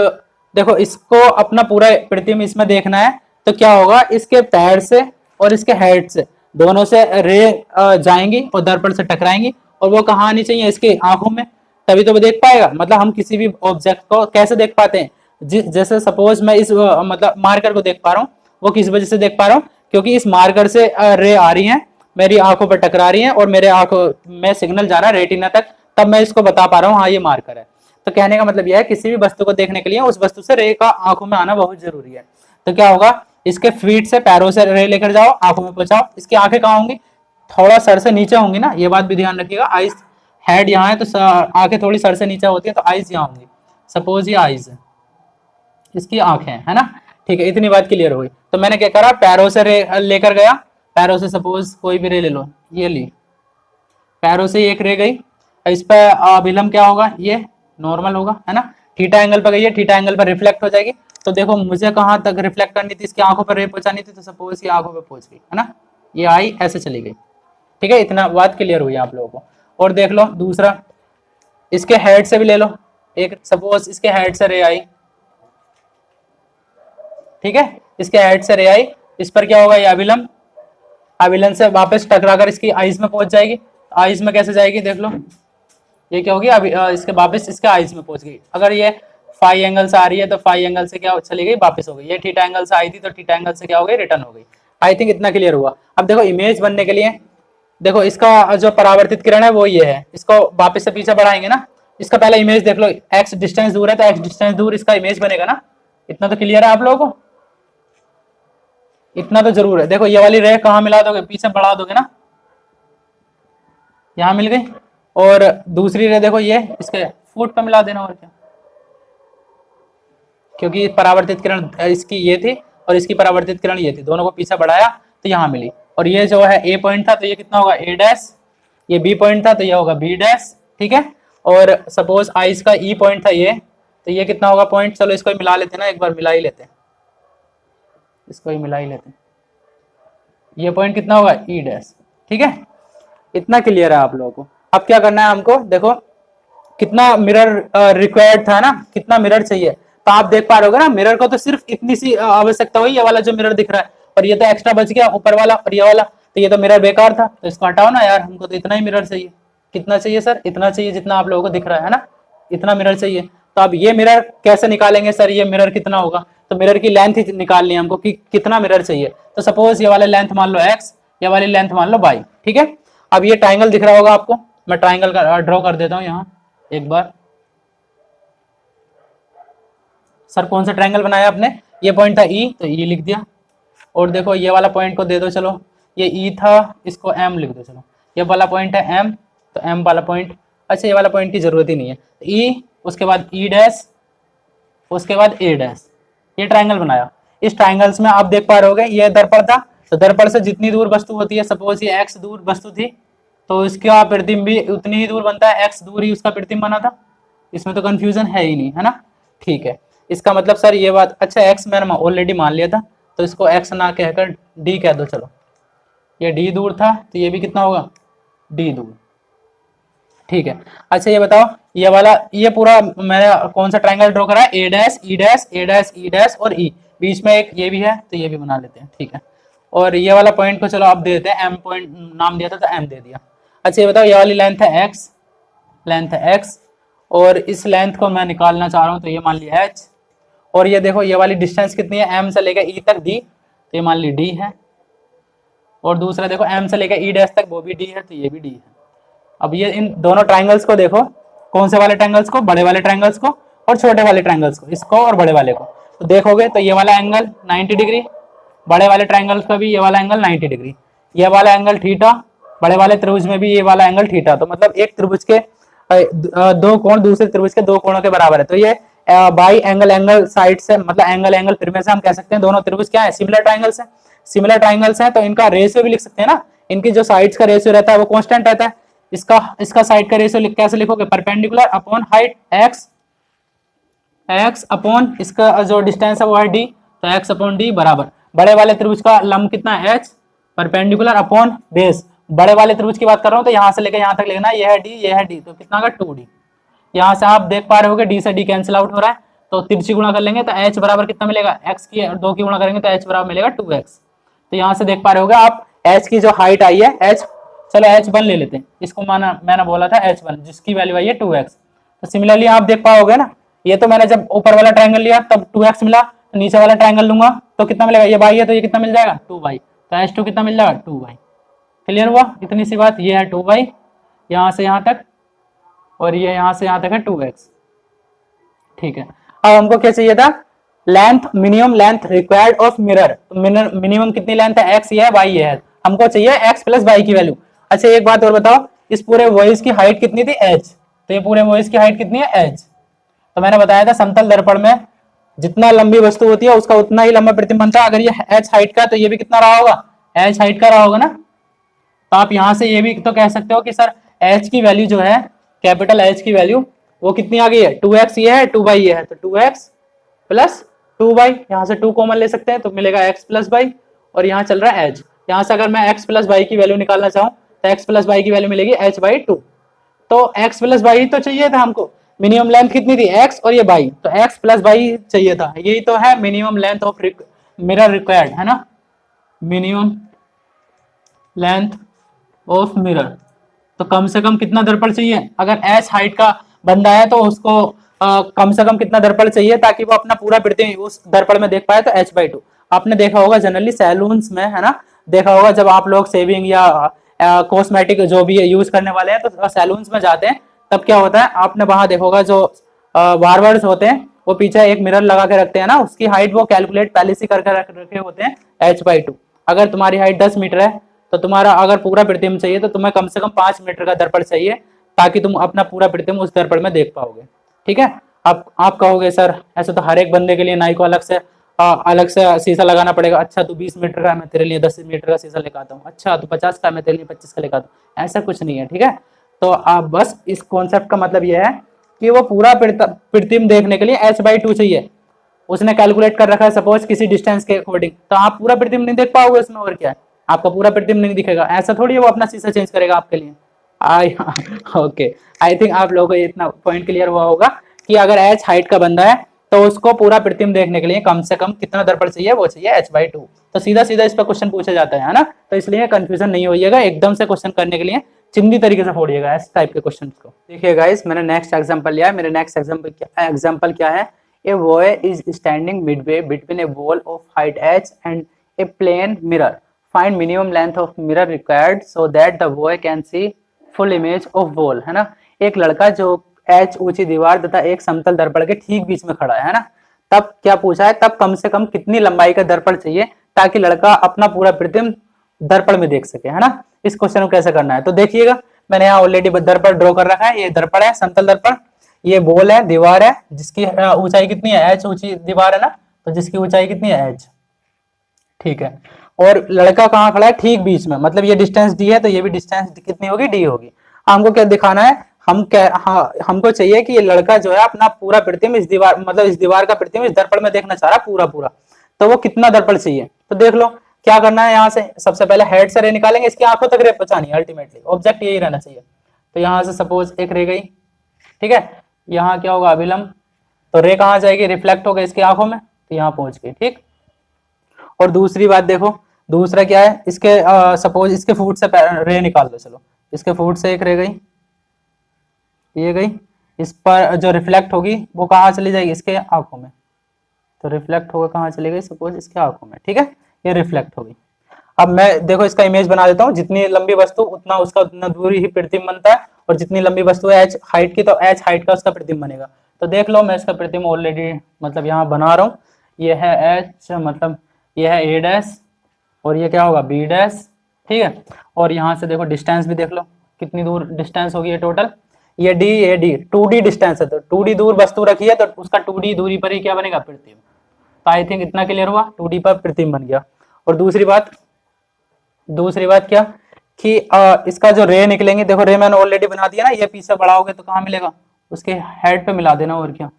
देखो इसको अपना पूरा प्रतिबिंब इसमें देखना है, तो क्या होगा, इसके पैर से और इसके हेड से दोनों से रे जाएंगी और दर्पण से टकराएंगी, और वो कहाँ आनी चाहिए, इसकी आंखों में, तभी तो वो देख पाएगा। मतलब हम किसी भी ऑब्जेक्ट को कैसे देख पाते हैं, जैसे सपोज मैं इस मतलब मार्कर को देख पा रहा हूँ, वो किस वजह से देख पा रहा हूँ, क्योंकि इस मार्कर से रे आ रही हैं, मेरी आंखों पर टकरा रही हैं, और मेरे आंखों में सिग्नल जा रहा है रेटिना तक, तब मैं इसको बता पा रहा हूँ हाँ ये मार्कर है। तो कहने का मतलब यह है, किसी भी वस्तु को देखने के लिए उस वस्तु से रे का आंखों में आना बहुत जरूरी है। तो क्या होगा, इसके फीट से, पैरों से रे लेकर जाओ, आंखों में पहुंचाओ। इसकी आंखें कहाँ होंगी, थोड़ा सर से नीचे होंगी ना, ये बात भी ध्यान रखिएगा। आइज, हेड यहाँ है तो आंखें थोड़ी सर से नीचे होती है, तो आइज यहाँ होंगी। सपोज ये आइज है, इसकी आंखें है ना, ठीक है, इतनी बात क्लियर हुई। तो मैंने क्या करा, पैरों से रे लेकर गया, पैरों से सपोज कोई भी रे ले लो, ये ली, पैरों से एक रे गई, इस पर अभिलंब क्या होगा, ये नॉर्मल होगा, है ना। थीटा एंगल पर गई है, थीटा एंगल पर रिफ्लेक्ट हो जाएगी। तो देखो मुझे कहाँ तक रिफ्लेक्ट करनी थी, इसकी आंखों पर रे पहुंचानी थी, तो सपोज ये आंखों पर पहुंच गई, है ना, ये आई ऐसे चली गई। ठीक है, इतना बात क्लियर हुई आप लोगों को। और देख लो दूसरा, इसके हेड से भी ले लो, एक सपोज इसके हेड से रे आई, ठीक है, इसके हेड से रे आई, इस पर क्या होगा, ये अभिलंब, अभिलंब से वापस टकराकर इसकी आइज में पहुंच जाएगी। आइज में कैसे जाएगी, देख लो, ये क्या होगी, अभी इसके वापस इसके आइज में पहुंच गई। अगर ये फाई एंगल से आ रही है तो फाई एंगल से क्या चली गई, वापस हो गई। ये थीटा एंगल से आई थी तो थीटा एंगल से क्या हो गई, रिटर्न हो गई। आई थिंक इतना क्लियर हुआ। अब देखो इमेज बनने के लिए, देखो इसका जो परावर्तित किरण है वो ये है, इसको वापस से पीछे बढ़ाएंगे ना, इसका पहला इमेज देख लो, एक्स डिस्टेंस दूर है तो एक्स डिस्टेंस दूर इसका इमेज बनेगा ना। इतना तो क्लियर है आप लोगों को, इतना तो जरूर है। देखो ये वाली रे कहाँ मिला दोगे, पीछे बढ़ा दोगे ना, यहाँ मिल गई। और दूसरी रे देखो ये इसके फुट पे मिला देना, और क्या, क्योंकि परावर्तित किरण इसकी ये थी और इसकी परावर्तित किरण ये थी, दोनों को पीछे बढ़ाया तो यहाँ मिली। और ये जो है ए पॉइंट था तो ये कितना होगा, ए डैश, ये बी पॉइंट था तो ये होगा बी डैश, ठीक है। और सपोज आइस का ई पॉइंट था ये, तो ये कितना होगा पॉइंट, चलो इसको मिला लेते ना, एक बार मिला ही लेते, इसको ही मिला ही लेते, ये पॉइंट कितना होगा, ई डैश, ठीक है। इतना क्लियर है आप लोगों को। अब क्या करना है हमको, देखो कितना मिरर रिक्वायर्ड था ना, कितना मिरर चाहिए, तो आप देख पा रहे हो ना, मिरर को तो सिर्फ इतनी सी आवश्यकता हुई, ये वाला जो मिरर दिख रहा है, और ये तो एक्स्ट्रा बच गया ऊपर वाला, और ये वाला, तो ये तो मिरर बेकार था, तो इसको हटाओ ना यार, हमको तो इतना ही मिरर चाहिए। कितना चाहिए सर, इतना चाहिए जितना आप लोगों को दिख रहा है ना, इतना मिरर चाहिए। तो अब ये मिरर कैसे निकालेंगे सर, ये मिरर कितना होगा, तो मिरर की लेंथ ही निकालनी है हमको कि कितना मिरर चाहिए। तो सपोज ये वाले लेंथ मान लो x, ये वाली लेंथ मान लो y, ठीक है। अब ये ट्राइंगल दिख रहा होगा आपको, मैं ट्राइंगल का ड्रॉ कर देता हूँ यहाँ एक बार। सर कौन सा ट्राइंगल बनाया आपने, ये पॉइंट था E, तो E लिख दिया। और देखो ये वाला पॉइंट को दे दो, चलो ये E था, इसको M लिख दो। चलो ये वाला पॉइंट है M, तो M वाला पॉइंट, अच्छा ये वाला पॉइंट की जरूरत ही नहीं है। E, उसके बाद E डैश, उसके बाद A डैश, ये ट्राइंगल बनाया। इस ट्राइंगल्स में आप देख पा रहे होगे ये दर्पण था, तो दर्पण से जितनी दूर वस्तु होती है, सपोज ये x दूर वस्तु थी, तो इसका प्रतिबिंब भी उतनी ही दूर बनता है, x दूर ही उसका प्रतिबिंब बना था। इसमें तो कंफ्यूजन है ही नहीं, है ना। ठीक है, इसका मतलब सर ये बात, अच्छा x मैंने ऑलरेडी मान लिया था, तो इसको x ना कहकर d कह दो। चलो ये d दूर था, तो ये भी कितना होगा, d दूर। ठीक है, अच्छा ये बताओ ये वाला, ये पूरा मैंने कौन सा ट्राइंगल ड्रॉ करा है, ए डैश ई डैश ए डैश ई डैश और ई, बीच में एक ये भी है, तो ये भी बना लेते हैं। ठीक है, और ये वाला पॉइंट को चलो आप दे देते हैं, एम पॉइंट नाम दिया था तो एम दे दिया। अच्छा ये बताओ ये वाली लेंथ है एक्स, लेंथ है एक्स, और इस लेंथ को मैं निकालना चाह रहा हूँ, तो ये मान लिया एच। और ये देखो ये वाली डिस्टेंस कितनी है, एम से लेकर ई तक डी, तो ये मान ली डी है। और दूसरा देखो एम से लेकर ई डैश तक, वो भी डी है, तो ये भी डी है। अब ये इन दोनों ट्राइंगल्स को देखो, कौन से वाले ट्राइंगल्स को, बड़े वाले ट्राइंगल्स को और छोटे वाले ट्राइंगल्स को, इसको और बड़े वाले को, तो देखोगे तो ये वाला एंगल 90 डिग्री, बड़े वाले ट्राइंगल्स का भी ये वाला एंगल 90 डिग्री, ये वाला एंगल थीटा, बड़े वाले त्रिभुज में भी ये वाला एंगल थीटा। तो मतलब एक त्रिभुज के दो कोण दूसरे त्रिभुज के दो कोणों के बराबर है। तो ये बाई एंगल साइड से, मतलब एंगल फिर में से हम कह सकते हैं दोनों त्रिभुज क्या है, सिमिलर ट्राइंगल्स है। सिमिलर ट्राइंगल्स है तो इनका रेशियो भी लिख सकते हैं ना, इनकी जो साइड्स का रेशियो रहता है वो कांस्टेंट रहता है। इसका साइड का रेशियो कैसे लिखोगे, perpendicular upon height x upon इसका जो डिस्टेंस है वो है डी, तो एक्स अपॉन डी बराबर बड़े वाले त्रिभुज का लंब कितना है एच, परपेंडिकुलर अपॉन बेस। बड़े वाले त्रिभुज की बात कर रहा हूँ तो यहाँ से लेकर यहाँ तक लेना, ये है डी, ये है डी, तो कितना का 2d। यहाँ से आप देख पा रहे होगे डी से डी कैंसिल आउट हो रहा है, तो तिरछी गुणा कर लेंगे तो h बराबर कितना मिलेगा, x की 2 की गुणा करेंगे तो h बराबर मिलेगा 2x। तो यहाँ से देख पा रहे होगे आप h की जो हाइट आई है h, चलो h1 ले लेते हैं, इसको मैंने बोला था h1 जिसकी वैल्यू आई है 2x। तो सिमिलरली आप देख पाओगे ना, ये तो मैंने जब ऊपर वाला ट्राइंगल लिया तब 2x मिला, तो नीचे वाला ट्राइंगल लूंगा तो कितना मिलेगा, ये y है तो ये कितना मिल जाएगा 2y, तो h2 कितना मिल जाएगा 2y। क्लियर हुआ, इतनी सी बात। ये है 2y यहाँ से यहाँ तक, और ये यहाँ से यहाँ तक है 2x। ठीक है, अब हमको क्या चाहिए था, length, minimum length required of mirror. तो मिनिमम कितनी लेंथ है, x ये है y ये है, हमको चाहिए x प्लस y की वैल्यू। अच्छा एक बात और बताओ, इस पूरे वॉइस की हाइट कितनी थी h, तो ये पूरे वॉइस की हाइट कितनी है h। तो मैंने बताया था समतल दर्पण में जितना लंबी वस्तु होती है उसका उतना ही लंबा प्रतिबिंब बनता है। अगर ये h हाइट का तो ये भी कितना रहा होगा, h हाइट का रहा होगा ना। तो आप यहाँ से ये भी तो कह सकते हो कि सर h की वैल्यू जो है, कैपिटल H की वैल्यू वो कितनी आ गई है, 2x ये है 2y ये है, तो 2x प्लस 2y, यहाँ से 2 कॉमन ले सकते हैं तो मिलेगा x प्लस y, और यहाँ चल रहा है h। यहाँ से अगर मैं x प्लस y की वैल्यू निकालना चाहूँ तो x प्लस y की वैल्यू मिलेगी h/2। तो x प्लस y तो चाहिए था हमको, मिनिमम लेंथ कितनी थी x और ये y, तो x प्लस y चाहिए था। यही तो है minimum length of mirror required, है ना, मिनिमम लेंथ ऑफ मिरर। तो कम से कम कितना दर्पण चाहिए, अगर h हाइट का बंदा है तो उसको कम से कम कितना दर्पण चाहिए ताकि वो अपना पूरा प्रतिबिंब उस दर्पण में देख पाए, तो h/2। आपने देखा होगा जनरली सैलून्स में, है ना, देखा होगा जब आप लोग सेविंग या कॉस्मेटिक जो भी यूज करने वाले हैं तो सैलून्स में जाते हैं, तब क्या होता है आपने वहां देखा होगा जो बार्बर्स होते हैं वो पीछे एक मिरर लगा के रखते हैं ना, उसकी हाइट वो कैलकुलेट पहले से करके रखे होते हैं h/2। अगर तुम्हारी हाइट 10 मीटर है तो तुम्हारा अगर पूरा प्रतिबिंब चाहिए तो तुम्हें कम से कम 5 मीटर का दर्पण चाहिए ताकि तुम अपना पूरा प्रतिबिंब उस दर्पण में देख पाओगे। ठीक है, आप कहोगे सर ऐसे तो हर एक बंदे के लिए नाई को अलग से शीशा लगाना पड़ेगा। अच्छा तू 20 मीटर का, मैं तेरे लिए 10 मीटर का शीशा लेकर आता हूँ। अच्छा तू 50 का, मैं तेरे लिए 25 का लेकर आता हूँ। ऐसा कुछ नहीं है। ठीक है, तो आप बस इस कॉन्सेप्ट का मतलब यह है कि वो पूरा प्रतिबिंब देखने के लिए h/2 चाहिए, उसने कैलकुलेट कर रखा है सपोज किसी डिस्टेंस के अकॉर्डिंग, तो आप पूरा प्रतिबिंब नहीं देख पाओगे उसमें, और क्या है आपका पूरा प्रतिबिंब नहीं दिखेगा। ऐसा थोड़ी है वो अपना शीशा चेंज करेगा आपके लिए। ओके, आई थिंक आप लोगों को इतना पॉइंट क्लियर हुआ होगा कि अगर h हाइट का बंदा है तो उसको पूरा प्रतिबिंब देखने के लिए कम से कम कितना दर्पण चाहिए, वो चाहिए h/2। तो सीधा सीधा इस पर क्वेश्चन पूछा जाता है ना, तो इसलिए कंफ्यूजन नहीं होइएगा, एकदम से क्वेश्चन करने के लिए चिमनी तरीके से फोड़िएगा इस टाइप के क्वेश्चन को। देखिए गाइस, मैंने नेक्स्ट एग्जांपल लिया है। मेरे नेक्स्ट एग्जांपल क्या है? A boy is standing midway between a wall of height h and a plane mirror. Find minimum length of mirror required so that the boy can see full image of wall, है ना। एक लड़का जो h ऊंची दीवार तथा एक समतल दर्पण के ठीक बीच में खड़ा है ना। तब क्या पूछा है? तब कम से कम कितनी लंबाई का दर्पण चाहिए ताकि लड़का अपना पूरा प्रतिबिंब दर्पण में देख सके, है ना। इस क्वेश्चन को कैसे करना है तो देखिएगा, मैंने यहाँ ऑलरेडी दर्पण ड्रॉ कर रखा है। ये दर्पण है, समतल दर्पण, ये बॉल है, दीवार है जिसकी ऊंचाई कितनी है h, ऊंची दीवार है ना, तो जिसकी ऊंचाई कितनी है h, ठीक है। और लड़का कहाँ खड़ा है? ठीक बीच में, मतलब ये डिस्टेंस d है तो ये भी डिस्टेंस कितनी होगी? d होगी। हमको क्या दिखाना है? हमको चाहिए कि ये लड़का जो है अपना पूरा प्रतिबिंब इस दीवार, मतलब इस दीवार का प्रतिबिंब इस दर्पण में देखना चाह रहा है पूरा पूरा, तो वो कितना दर्पण चाहिए? तो देख लो क्या करना है। यहाँ से सबसे पहले हेड से रे निकालेंगे, इसकी आंखों तक रे पहुंचानी है, अल्टीमेटली ऑब्जेक्ट यही रहना चाहिए। तो यहाँ से सपोज एक रे गई, ठीक है। यहाँ क्या होगा? अभिलंब, तो रे कहाँ जाएगी? रिफ्लेक्ट होगा इसकी आंखों में, तो यहाँ पहुंच गई, ठीक। और दूसरी बात देखो, दूसरा क्या है? इसके सपोज इसके फुट से रे निकाल लो, चलो इसके फुट से एक रे गई, ये गई, इस पर जो रिफ्लेक्ट होगी वो कहाँ चली जाएगी? इसके आंखों में, तो रिफ्लेक्ट होगा कहाँ चली गई? सपोज इसके आंखों में, ठीक है, ये रिफ्लेक्ट हो गई। अब मैं देखो इसका इमेज बना देता हूँ। जितनी लंबी वस्तु उतना उसका उतना दूरी ही प्रतिबिंब बनता है, और जितनी लंबी वस्तु है h हाइट की, तो h हाइट का उसका प्रतिबिंब बनेगा। तो देख लो मैं इसका प्रतिबिंब ऑलरेडी मतलब यहाँ बना रहा हूँ। ये है h, मतलब ये है a डैश, और ये क्या होगा? b डैश, ठीक है। और यहाँ से देखो डिस्टेंस भी देख लो कितनी दूर डिस्टेंस होगी ये टोटल। ये d 2d डिस्टेंस है, तो 2d दूर वस्तु रखी है तो उसका 2d दूरी पर ही क्या बनेगा? प्रतिबिंब। तो आई थिंक इतना क्लियर हुआ, 2d पर प्रतिबिंब बन गया। और दूसरी बात क्या कि इसका जो रे निकलेंगे, देखो रे मैंने ऑलरेडी बना दिया ना, ये पीछे बढ़ाओगे तो कहाँ मिलेगा? उसके हेड पे मिला देना, और क्या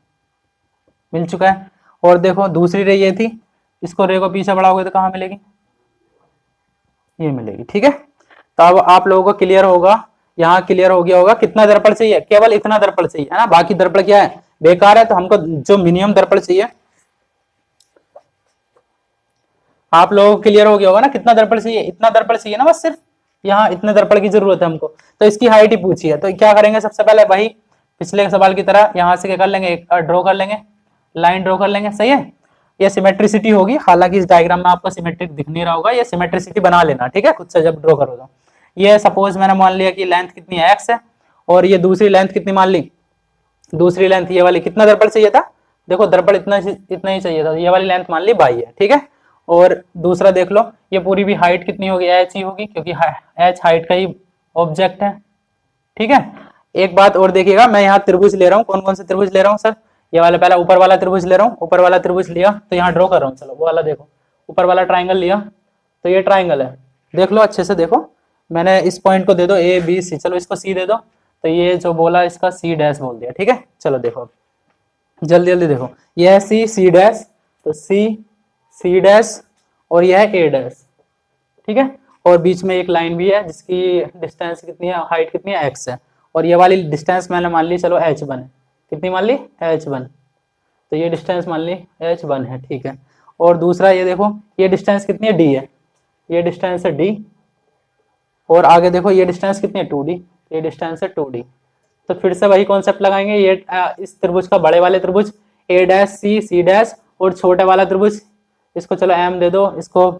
मिल चुका है। और देखो दूसरी रे ये थी, इसको रे को पीछे बढ़ाओगे तो कहाँ मिलेगी? ये मिलेगी, ठीक है। तो अब आप लोगों को क्लियर होगा, यहाँ क्लियर हो गया होगा कितना दर्पण चाहिए? केवल इतना दर्पण चाहिए, है ना। बाकी दर्पण क्या है? बेकार है। तो हमको जो मिनिमम दर्पण चाहिए, आप लोगों को क्लियर हो गया होगा ना कितना दर्पण चाहिए? इतना दर्पण चाहिए ना, बस सिर्फ यहाँ इतने दर्पण की जरूरत है हमको। तो इसकी हाइट ही पूछी है, तो क्या करेंगे? सबसे पहले वही पिछले सवाल की तरह यहाँ से क्या कर लेंगे? एक ड्रॉ कर लेंगे, लाइन ड्रॉ कर लेंगे, सही है। ये सिमेट्रिसिटी होगी, हालांकि इस डायग्राम में आपको सिमेट्रिक दिख नहीं रहा होगा, ये सिमेट्रिसिटी बना लेना, ठीक है, खुद से जब ड्रॉ करोगे। ये सपोज मैंने मान लिया कि लेंथ कितनी है? x है, और ये दूसरी लेंथ कितनी मान ली? दूसरी लेंथ ये वाली। कितना दर्पण चाहिए था? देखो दर्पण इतना ही चाहिए था, ये वाली लेंथ मान ली y है, ठीक है। और दूसरा देख लो, ये पूरी भी हाइट कितनी होगी? h ही होगी, क्योंकि h हाइट का ही ऑब्जेक्ट है, ठीक है। एक बात और देखिएगा, मैं यहाँ त्रिभुज ले रहा हूँ। कौन कौन से त्रिभुज ले रहा हूँ सर? ये वाला पहला ऊपर वाला त्रिभुज ले रहा हूँ। ऊपर वाला त्रिभुज लिया तो यहाँ ड्रॉ कर रहा हूँ, चलो वो वाला देखो। ऊपर वाला ट्राइंगल लिया तो ये ट्राइंगल है, देख लो अच्छे से देखो। मैंने इस पॉइंट को दे दो a b c, चलो इसको c दे दो, तो ये जो बोला इसका c डैश बोल दिया, ठीक है। चलो देखो जल्दी जल्दी देखो, ये है c डैश, तो c डैश, और यह है a डैश, ठीक है। और बीच में एक लाइन भी है जिसकी डिस्टेंस कितनी है? हाइट कितनी है? x है। और ये वाली डिस्टेंस मैंने मान ली, चलो h1 है। कितनी मान ली? h1, तो ये डिस्टेंस मान ली h1 है, ठीक है। और दूसरा ये देखो, ये डिस्टेंस कितनी है? d है, ये डिस्टेंस है d। और आगे देखो ये डिस्टेंस कितनी है? 2d, ये डिस्टेंस है 2d। तो फिर से वही कॉन्सेप्ट लगाएंगे। ये इस त्रिभुज का बड़े वाले त्रिभुज a डैश c डैश, और छोटे वाला त्रिभुज इसको चलो m दे दो, इसको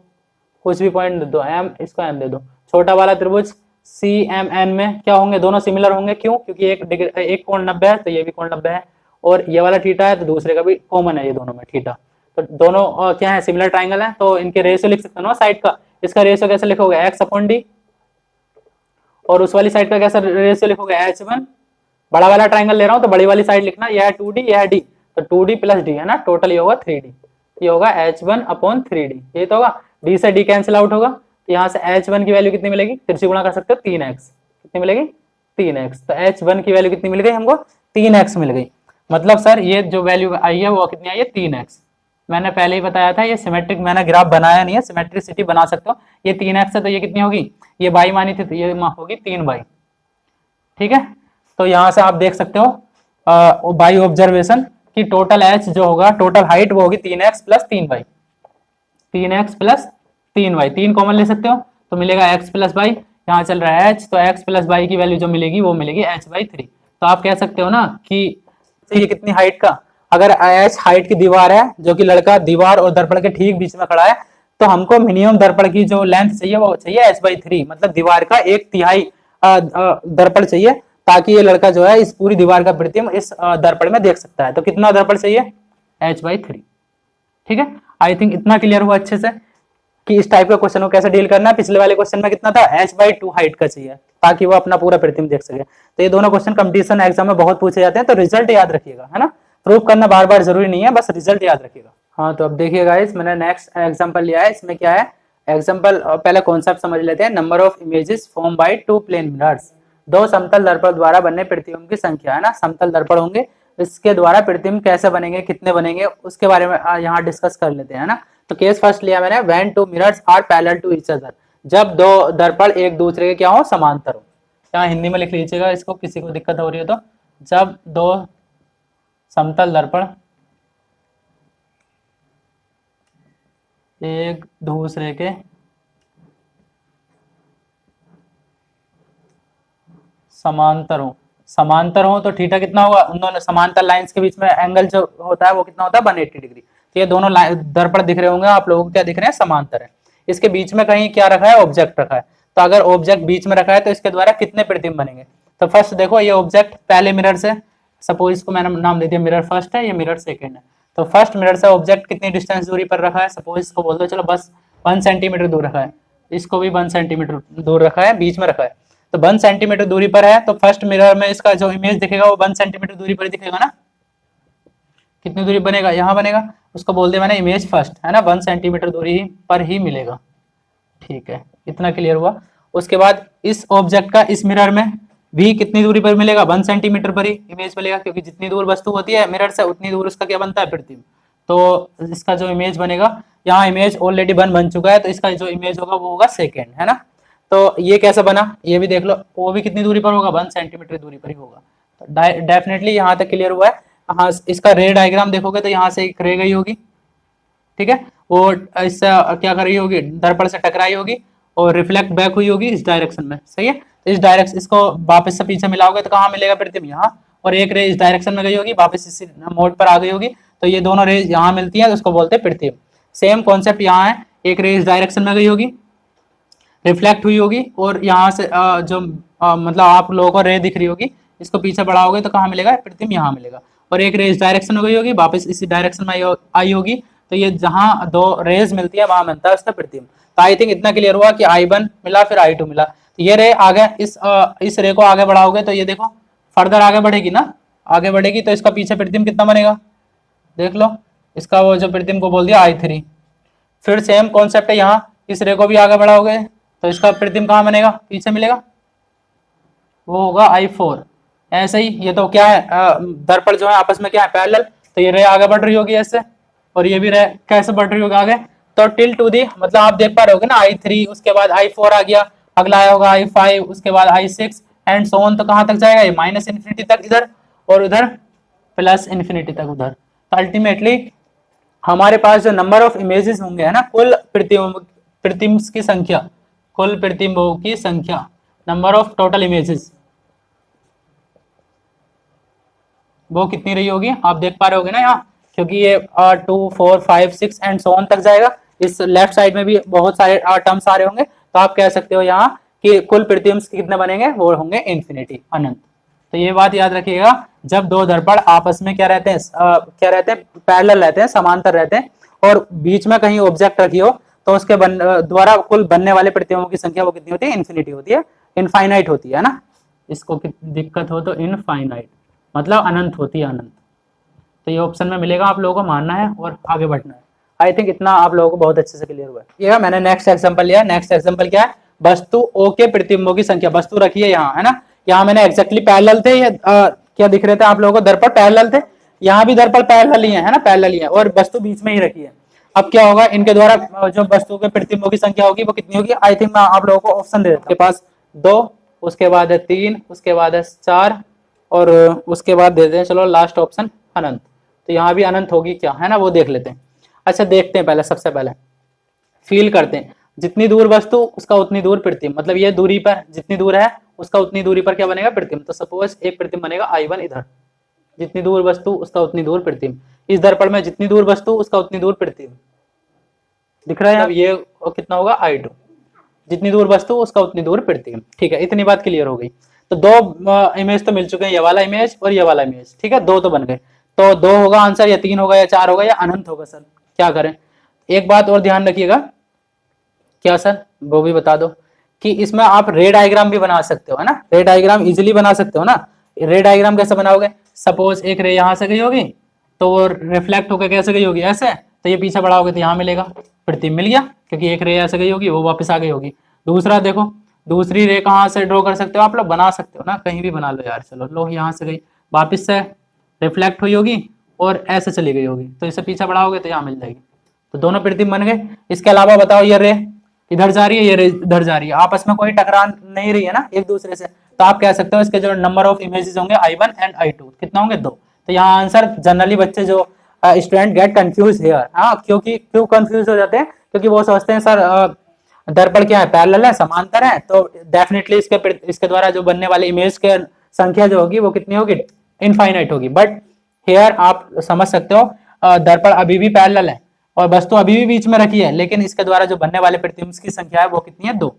कुछ भी पॉइंट दे दो m, इसको m दे दो। छोटा वाला त्रिभुज CMN में क्या होंगे? दोनों सिमिलर होंगे, क्यों? क्योंकि एक कोण 90 है तो ये भी कोण 90 है, और ये वाला थीटा है तो दूसरे का भी कॉमन है ये दोनों में थीटा, तो दोनों क्या है? सिमिलर ट्राइंगल है, तो इनके रेशियो लिख सकते हो ना साइड का। इसका रेशियो कैसे लिखोगे? x/d, और उस वाली साइड का कैसा रेशियो लिखोगे? h1। बड़ा वाला ट्राइंगल ले रहा हूँ तो बड़ी वाली साइड लिखना, यह है 2d, यह है d, तो 2d प्लस d है ना, टोटल ये होगा 3d, ये होगा h1/3d। ये तो होगा, d से d कैंसिल आउट होगा, यहाँ से h1 की वैल्यू कितनी मिलेगी? फिर से गुणा कर सकते हो, 3x। कितनी मिलेगी? 3x। तो h1 की वैल्यू कितनी मिल गई हमको? 3x मिल गई। मतलब सर ये जो वैल्यू आई है वो कितनी आई है? 3x। मैंने पहले ही बताया था, ये सिमेट्रिक मैंने ग्राफ बनाया नहीं है, सिमेट्रिसिटी बना सकते हो। ये 3x है तो ये कितनी होगी? ये बाई मानी थी तो ये होगी 3y, ठीक है। तो यहाँ से आप देख सकते हो बाई ऑब्जर्वेशन कि टोटल h जो होगा, टोटल हाइट वो होगी 3x plus 3y, 3x plus 3y, 3 common ले सकते हो तो मिलेगा x प्लस y। यहाँ चल रहा है h, तो x प्लस वाई की वैल्यू जो मिलेगी वो मिलेगी h/3। तो आप कह सकते हो ना कि ये कितनी हाइट का, अगर h हाइट की दीवार है जो कि लड़का दीवार और दर्पण के ठीक बीच में खड़ा है, तो हमको मिनिमम दर्पण की जो लेंथ चाहिए वो चाहिए h/3, मतलब दीवार का 1/3 दर्पण चाहिए, ताकि ये लड़का जो है इस पूरी दीवार का प्रतिबिंब इस दर्पण में देख सकता है। तो कितना दर्पण चाहिए, h/3। ठीक है, आई थिंक इतना क्लियर हुआ अच्छे से कि इस टाइप का क्वेश्चन को कैसे डील करना है। पिछले वाले क्वेश्चन में कितना था, h/2 हाइट का चाहिए ताकि वो अपना पूरा प्रतिबिंब देख सके। तो ये दोनों क्वेश्चन कंपटीशन एग्जाम में बहुत पूछे जाते हैं, तो रिजल्ट याद रखिएगा, है ना। प्रूव करना बार बार जरूरी नहीं है, बस रिजल्ट याद रखिएगा। हाँ, तो अब देखिए गाइस, मैंने नेक्स्ट एग्जांपल लिया है। इसमें क्या है, एग्जांपल पहले कॉन्सेप्ट समझ लेते हैं। Number of images form by two plane mirrors, दो समतल दर्पण द्वारा बनने प्रतिबिंब की संख्या, है ना। समतल दर्पण होंगे, इसके द्वारा प्रतिबिंब कैसे बनेंगे, कितने बनेंगे, उसके बारे में यहाँ डिस्कस कर लेते हैं, है ना। तो केस फर्स्ट लिया मैंने, when two mirrors are parallel to each other, जब दो दर्पण एक दूसरे के क्या हो, समांतर हो। यहाँ हिंदी में लिख लीजिएगा इसको, किसी को दिक्कत हो रही है तो, जब दो समतल दर्पण एक दूसरे के समांतर हो तो थीटा कितना होगा, उन दोनों समांतर लाइंस के बीच में एंगल जो होता है वो कितना होता है, 180 डिग्री। तो ये दोनों दर्पण दिख रहे होंगे आप लोगों को, क्या दिख रहे हैं, समांतर है। इसके बीच में कहीं क्या रखा है, ऑब्जेक्ट रखा है। तो अगर ऑब्जेक्ट बीच में रखा है तो इसके द्वारा कितने प्रतिबिंब बनेंगे। तो फर्स्ट देखो, ये ऑब्जेक्ट पहले मिरर से, सपोज इसको मैंने नाम दे दिया मिरर फर्स्ट है, ये मिरर सेकेंड है। तो फर्स्ट मिरर से ऑब्जेक्ट कितनी डिस्टेंस दूरी पर रखा है, सपोज इसको बोल दो चलो बस 1 सेंटीमीटर दूर रखा है, इसको भी 1 सेंटीमीटर दूर रखा है, बीच में रखा है। तो 1 सेंटीमीटर दूरी पर है, तो फर्स्ट मिरर में इसका जो इमेज दिखेगा वो 1 सेंटीमीटर दूरी पर दिखेगा ना। कितनी दूरी बनेगा, यहाँ बनेगा, उसको बोल दिया मैंने इमेज फर्स्ट, है ना। 1 सेंटीमीटर दूरी पर ही मिलेगा। ठीक है, इतना क्लियर हुआ। उसके बाद इस ऑब्जेक्ट का इस मिरर में भी कितनी दूरी पर मिलेगा, 1 सेंटीमीटर पर ही इमेज मिलेगा, क्योंकि जितनी दूर वस्तु होती है मिरर से उतनी दूर उसका क्या बनता है, प्रतिबिंब। तो इसका जो इमेज बनेगा, यहाँ इमेज ऑलरेडी 1 बन चुका है, तो इसका जो इमेज होगा वो होगा सेकेंड, है ना। तो ये कैसे बना, ये भी देख लो, वो भी कितनी दूरी पर होगा, 1 सेंटीमीटर दूरी पर ही होगा। तो डेफिनेटली यहाँ तक क्लियर हुआ है। हाँ, इसका रे डायग्राम देखोगे तो यहाँ से एक रे गई होगी, ठीक है, वो इससे क्या कर रही होगी, दर्पण से टकराई होगी और रिफ्लेक्ट बैक हुई होगी इस डायरेक्शन में, सही है। तो इस डायरेक्शन, इसको वापस से पीछे मिलाओगे तो कहाँ मिलेगा प्रतिबिंब, यहाँ। और एक रे इस डायरेक्शन में गई होगी, वापस इस मोड पर आ गई होगी, तो ये दोनों रेज यहाँ मिलती है, तो उसको बोलते हैं प्रतिबिंब। सेम कॉन्सेप्ट यहाँ है, एक रे इस डायरेक्शन में गई होगी, रिफ्लेक्ट हुई होगी, और यहाँ से जो मतलब आप लोगों को रे दिख रही होगी, इसको पीछे बढ़ाओगे तो कहाँ मिलेगा, प्रतिबिंब यहाँ मिलेगा। और एक रे इस डायरेक्शन में गई होगी, वापस इसी डायरेक्शन में आई होगी, तो ये जहां दो रेज मिलती है वहां मिलता है उसका प्रतिबिंब। तो आई थिंक इतना क्लियर हुआ कि I1 मिला, फिर I2 मिला। तो ये रे आगे इस रे को आगे बढ़ाओगे तो ये देखो फर्दर आगे बढ़ेगी ना, आगे बढ़ेगी, तो इसका पीछे प्रतिबिंब कितना बनेगा, देख लो, इसका वो जो प्रतिबिंब को बोल दिया I3। फिर सेम कॉन्सेप्ट है यहाँ, इस रे को भी आगे बढ़ाओगे तो इसका प्रतिबिंब कहाँ बनेगा, पीछे मिलेगा, वो होगा I4। ऐसे ही ये तो क्या है, दर्पण जो है आपस में क्या है, पैरेलल। तो ये रे आगे बढ़ रही होगी ऐसे, और ये भी रे कैसे बढ़ रही होगी आगे, तो टिल टू दी, मतलब आप देख पा रहे होगे ना, I3, उसके बाद I4 आ गया, अगला आया होगा I5, उसके बाद I6 एंड सो ऑन। तो कहाँ तक जाएगा ये, -इन्फिनिटी तक इधर, और उधर +इन्फिनिटी तक उधर। तो अल्टीमेटली हमारे पास जो नंबर ऑफ इमेजेस होंगे, है ना, कुल प्रतिबिंब की संख्या, कुल प्रतिबिंबों की संख्या, नंबर ऑफ टोटल इमेजेस, वो कितनी रही होगी, आप देख पा रहे होगे ना यहाँ, क्योंकि ये 2, 4, 5, 6 एंड सो ऑन तक जाएगा। इस लेफ्ट साइड में भी बहुत सारे टर्म्स आ रहे होंगे, तो आप कह सकते हो यहाँ कि कुल प्रतिबिंब कितने बनेंगे, वो होंगे इन्फिनिटी, अनंत। तो ये बात याद रखिएगा, जब दो दर्पण आपस में क्या रहते हैं, पैरेलल रहते हैं, समांतर रहते हैं, और बीच में कहीं ऑब्जेक्ट रखी हो, तो उसके द्वारा कुल बनने वाले प्रतिबिंबों की संख्या वो कितनी होती है, इन्फिनिटी होती है, इनफाइनाइट होती है ना। इसको दिक्कत हो तो इनफाइनाइट मतलब अनंत होती है, अनंत। तो ये ऑप्शन में मिलेगा, आप लोगों को मानना है और आगे बढ़ना है। आई थिंक इतना आप लोगों को बहुत अच्छे से क्लियर हुआ है। ये मैंने नेक्स्ट एग्जांपल लिया। नेक्स्ट एग्जांपल क्या है, वस्तु O के प्रतिबिंबों की संख्या, वस्तु रखी है यहाँ, है ना। यहाँ मैंने एक्जैक्टली पैरेलल थे, ये क्या दिख रहे थे आप लोगों को, दर्पण पैरेलल थे, यहाँ भी दर्पण पैरेलल ही है ना, पैरेलल ही है, और वस्तु बीच में ही रखी है। अब क्या होगा, इनके द्वारा जो वस्तु के प्रतिबिंबों की संख्या होगी वो कितनी होगी। आई थिंक मैं आप लोगों को ऑप्शन दे देता हूं। आपके पास 2, उसके बाद है 3, उसके बाद है 4, और उसके बाद दे दें चलो लास्ट ऑप्शन अनंत। तो यहाँ भी अनंत होगी क्या, है ना, वो देख लेते हैं। अच्छा देखते हैं, पहले सबसे पहले फील करते हैं। जितनी दूर वस्तु उसका उतनी दूर प्रतिबिंब, मतलब ये दूरी पर जितनी दूर है उसका उतनी दूरी पर क्या बनेगा, प्रतिबिंब। तो सपोज एक प्रतिबिंब बनेगा I1 इधर, जितनी दूर वस्तु उसका उतनी दूर प्रतिबिंब। इस दर्पण में जितनी दूर वस्तु उसका उतनी दूर प्रतिबिंब, दिख रहा है। अब ये कितना होगा I2, जितनी दूर वस्तु उसका उतनी दूर प्रतिबिंब। ठीक है, इतनी बात क्लियर हो गई। तो दो इमेज तो मिल चुके हैं, ये वाला इमेज और ये वाला इमेज। ठीक है, दो तो बन गए। तो दो होगा आंसर, या तीन होगा, या चार होगा, या अनंत होगा। सर क्या करें? एक बात और ध्यान रखिएगा। क्या सर? वो भी बता दो कि इसमें आप रे डायग्राम भी बना सकते हो, है ना। रे डायग्राम इजीली बना सकते हो ना। रे डायग्राम कैसे बनाओगे? सपोज एक रे यहाँ से गई होगी तो वो रिफ्लेक्ट होकर कैसे गई होगी, ऐसे। तो ये पीछे बढ़ाओगे तो यहाँ मिलेगा, प्रतिबिंब मिल गया, क्योंकि एक रे ऐसे गई होगी वो वापस आ गई होगी। दूसरा देखो, दूसरी रे कहाँ से ड्रॉ कर सकते हो आप लोग? बना सकते हो ना, कहीं भी बना लो यार। चलो लो, यहाँ से गई, वापस से रिफ्लेक्ट हुई होगी और ऐसे चली गई होगी, तो इसे पीछे बढ़ाओगे तो यहाँ मिल जाएगी। तो दोनों प्रतिबिंब बन गए। इसके अलावा बताओ, ये रे इधर जा रही है, ये रे इधर जा रही है, आपस में कोई टकरा नहीं रही है ना एक दूसरे से। तो आप कह सकते हो इसके जो नंबर ऑफ इमेजेस होंगे I1 एंड I2 कितना होंगे? 2। तो यहाँ आंसर जनरली बच्चे जो स्टूडेंट गेट कंफ्यूज हियर। हाँ, क्योंकि क्यों कंफ्यूज हो जाते हैं? क्योंकि वो सोचते हैं सर दर्पण क्या है, पैरेलल है, समांतर है, तो डेफिनेटली इसके द्वारा जो बनने वाली इमेज के संख्या जो होगी वो कितनी होगी? इनफाइनाइट होगी। बट हियर आप समझ सकते हो दर्पण अभी भी पैरेलल है और वस्तु अभी भी बीच में रखी है, लेकिन इसके द्वारा जो बनने वाले प्रतिबिंब की संख्या है वो कितनी है? 2।